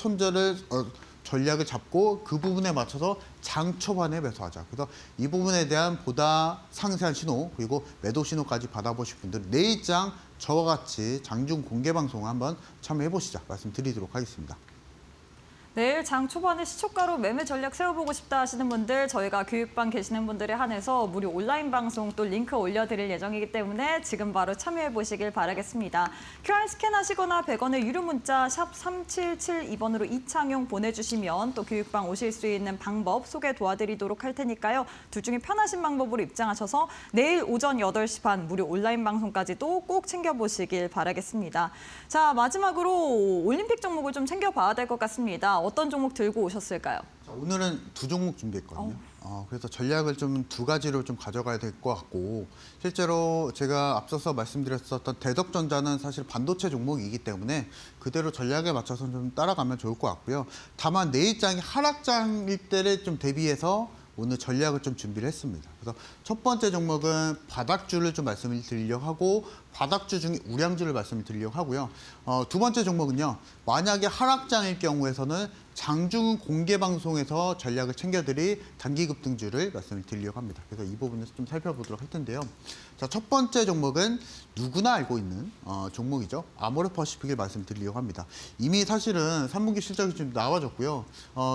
전략을 잡고 그 부분에 맞춰서 장 초반에 매수하자. 그래서 이 부분에 대한 보다 상세한 신호 그리고 매도 신호까지 받아보실 분들은 내일장 저와 같이 장중 공개 방송 한번 참여해 보시자 말씀드리도록 하겠습니다. 내일 장 초반에 시초가로 매매 전략 세워보고 싶다 하시는 분들 저희가 교육방 계시는 분들에 한해서 무료 온라인 방송 또 링크 올려드릴 예정이기 때문에 지금 바로 참여해 보시길 바라겠습니다. QR 스캔하시거나 100원의 유료 문자 샵 3772번으로 이창용 보내주시면 또 교육방 오실 수 있는 방법 소개 도와드리도록 할 테니까요. 둘 중에 편하신 방법으로 입장하셔서 내일 오전 8시 반 무료 온라인 방송까지도 꼭 챙겨보시길 바라겠습니다. 자, 마지막으로 올림픽 종목을 좀 챙겨봐야 될 것 같습니다. 어떤 종목 들고 오셨을까요? 자, 오늘은 두 종목 준비했거든요. 그래서 전략을 좀 두 가지로 좀 가져가야 될 것 같고 실제로 제가 앞서서 말씀드렸었던 대덕전자는 사실 반도체 종목이기 때문에 그대로 전략에 맞춰서 좀 따라가면 좋을 것 같고요. 다만 내일장이 하락장일 때를 좀 대비해서 오늘 전략을 좀 준비를 했습니다. 그래서 첫 번째 종목은 바닥주를 좀 말씀을 드리려고 하고 바닥주 중에 우량주를 말씀을 드리려고 하고요. 두 번째 종목은요. 만약에 하락장일 경우에서는 장중 공개 방송에서 전략을 챙겨드릴 단기 급등주를 말씀을 드리려고 합니다. 그래서 이 부분을 좀 살펴보도록 할 텐데요. 자, 첫 번째 종목은 누구나 알고 있는 종목이죠. 아모레퍼시픽을 말씀드리려고 합니다. 이미 사실은 3분기 실적이 좀 나와졌고요.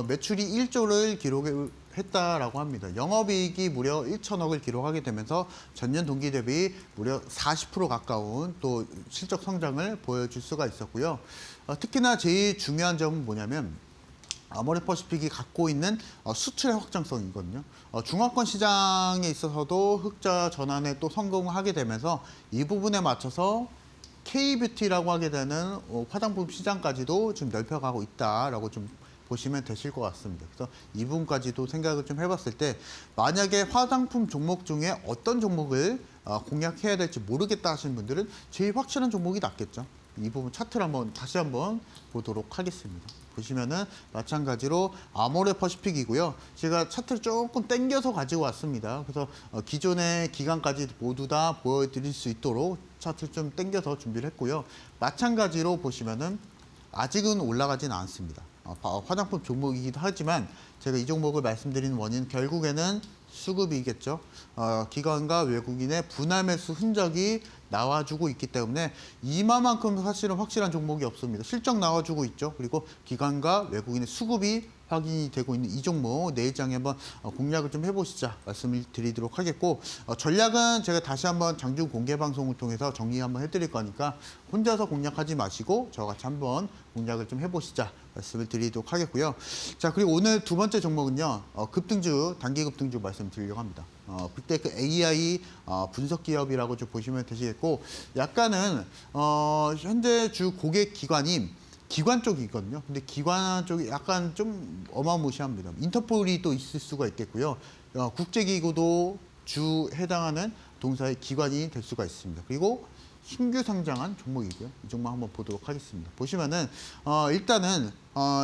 매출이 1조를 기록했다라고 합니다. 영업이익이 무려 1천억을 기록하게 되면서 전년 동기 대비 무려 40% 가까운 또 실적 성장을 보여줄 수가 있었고요. 특히나 제일 중요한 점은 뭐냐면 아모레퍼시픽이 갖고 있는 수출의 확장성이거든요. 중화권 시장에 있어서도 흑자 전환에 또 성공하게 되면서 이 부분에 맞춰서 K뷰티라고 하게 되는 화장품 시장까지도 좀 넓혀가고 있다라고 좀 보시면 되실 것 같습니다. 그래서 이 부분까지도 생각을 좀 해봤을 때 만약에 화장품 종목 중에 어떤 종목을 공략해야 될지 모르겠다 하시는 분들은 제일 확실한 종목이 낫겠죠. 이 부분 차트를 다시 한번 보도록 하겠습니다. 보시면은 마찬가지로 아모레퍼시픽이고요. 제가 차트를 조금 당겨서 가지고 왔습니다. 그래서 기존의 기간까지 모두 다 보여드릴 수 있도록 차트를 좀 당겨서 준비를 했고요. 마찬가지로 보시면은 아직은 올라가진 않습니다. 화장품 종목이기도 하지만 제가 이 종목을 말씀드리는 원인은 결국에는 수급이겠죠. 기관과 외국인의 분할 매수 흔적이 나와주고 있기 때문에 이마만큼 사실은 확실한 종목이 없습니다. 실적 나와주고 있죠. 그리고 기관과 외국인의 수급이 확인이 되고 있는 이 종목 내일장에 한번 공략을 좀 해보시자 말씀을 드리도록 하겠고 전략은 제가 다시 한번 장중 공개 방송을 통해서 정리 한번 해드릴 거니까 혼자서 공략하지 마시고 저와 같이 한번 공략을 좀 해보시자 말씀을 드리도록 하겠고요. 자, 그리고 오늘 두 번째 종목은요. 급등주, 단기 급등주 말씀드리려고 합니다. 빅테크 AI 분석 기업이라고 좀 보시면 되시겠고 약간은 현재 주 고객 기관인 기관 쪽이거든요. 근데 기관 쪽이 약간 좀 어마무시합니다. 인터폴이 또 있을 수가 있겠고요. 국제기구도 주 해당하는 동사의 기관이 될 수가 있습니다. 그리고 신규 상장한 종목이고요. 이 종목 한번 보도록 하겠습니다. 보시면은 일단은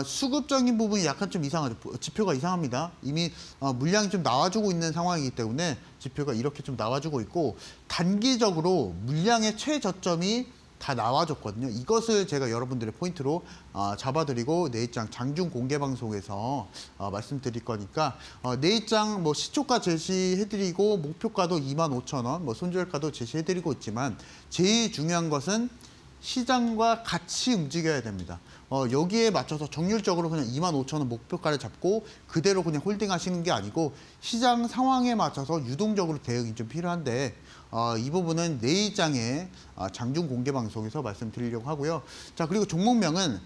수급적인 부분이 약간 좀 이상하죠. 지표가 이상합니다. 이미 물량이 좀 나와주고 있는 상황이기 때문에 지표가 이렇게 좀 나와주고 있고 단기적으로 물량의 최저점이 다 나와줬거든요. 이것을 제가 여러분들의 포인트로 잡아드리고 내일장 장중 공개 방송에서 말씀드릴 거니까 내일장 뭐 시초가 제시해드리고 목표가도 25,000원, 뭐 손절가도 제시해드리고 있지만 제일 중요한 것은 시장과 같이 움직여야 됩니다. 여기에 맞춰서 정률적으로 그냥 25,000원 목표가를 잡고 그대로 그냥 홀딩하시는 게 아니고 시장 상황에 맞춰서 유동적으로 대응이 좀 필요한데 이 부분은 내일장에 장중 공개 방송에서 말씀드리려고 하고요. 자, 그리고 종목명은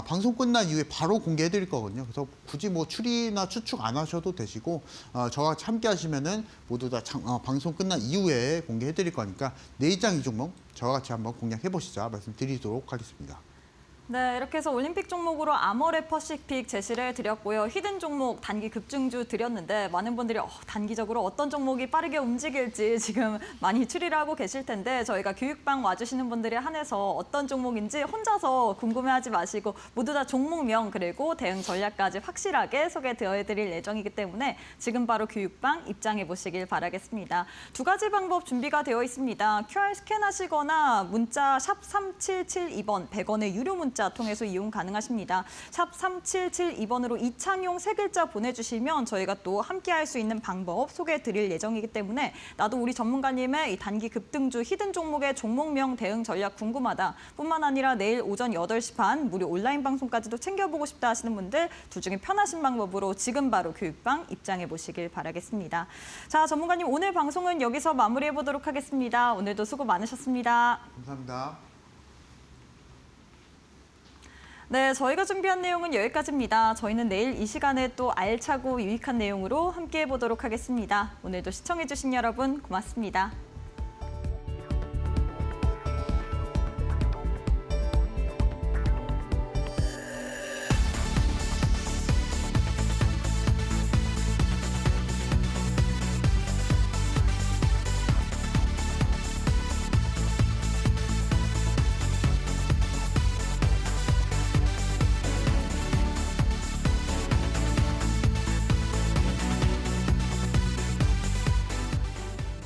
방송 끝난 이후에 바로 공개해 드릴 거거든요. 그래서 굳이 뭐 추리나 추측 안 하셔도 되시고 저와 함께 하시면은 모두 다 방송 끝난 이후에 공개해 드릴 거니까 내일장 이 종목 저와 같이 한번 공략해 보시자 말씀드리도록 하겠습니다. 네, 이렇게 해서 올림픽 종목으로 아모레퍼시픽 제시를 드렸고요. 히든 종목 단기 급등주 드렸는데 많은 분들이 단기적으로 어떤 종목이 빠르게 움직일지 지금 많이 추리를 하고 계실 텐데 저희가 교육방 와주시는 분들에 한해서 어떤 종목인지 혼자서 궁금해하지 마시고 모두 다 종목명 그리고 대응 전략까지 확실하게 소개되어드릴 예정이기 때문에 지금 바로 교육방 입장해 보시길 바라겠습니다. 두 가지 방법 준비가 되어 있습니다. QR 스캔하시거나 문자 샵 3772번 100원의 유료 문자 통해서 이용 가능하십니다. 샵 3772번으로 이창용 세 글자 보내주시면 저희가 또 함께할 수 있는 방법 소개해드릴 예정이기 때문에 나도 우리 전문가님의 이 단기 급등주 히든 종목의 종목명 대응 전략 궁금하다 뿐만 아니라 내일 오전 8시 반 무료 온라인 방송까지도 챙겨보고 싶다 하시는 분들 둘 중에 편하신 방법으로 지금 바로 교육방 입장해 보시길 바라겠습니다. 자, 전문가님 오늘 방송은 여기서 마무리해 보도록 하겠습니다. 오늘도 수고 많으셨습니다. 감사합니다. 네, 저희가 준비한 내용은 여기까지입니다. 저희는 내일 이 시간에 또 알차고 유익한 내용으로 함께해 보도록 하겠습니다. 오늘도 시청해 주신 여러분 고맙습니다.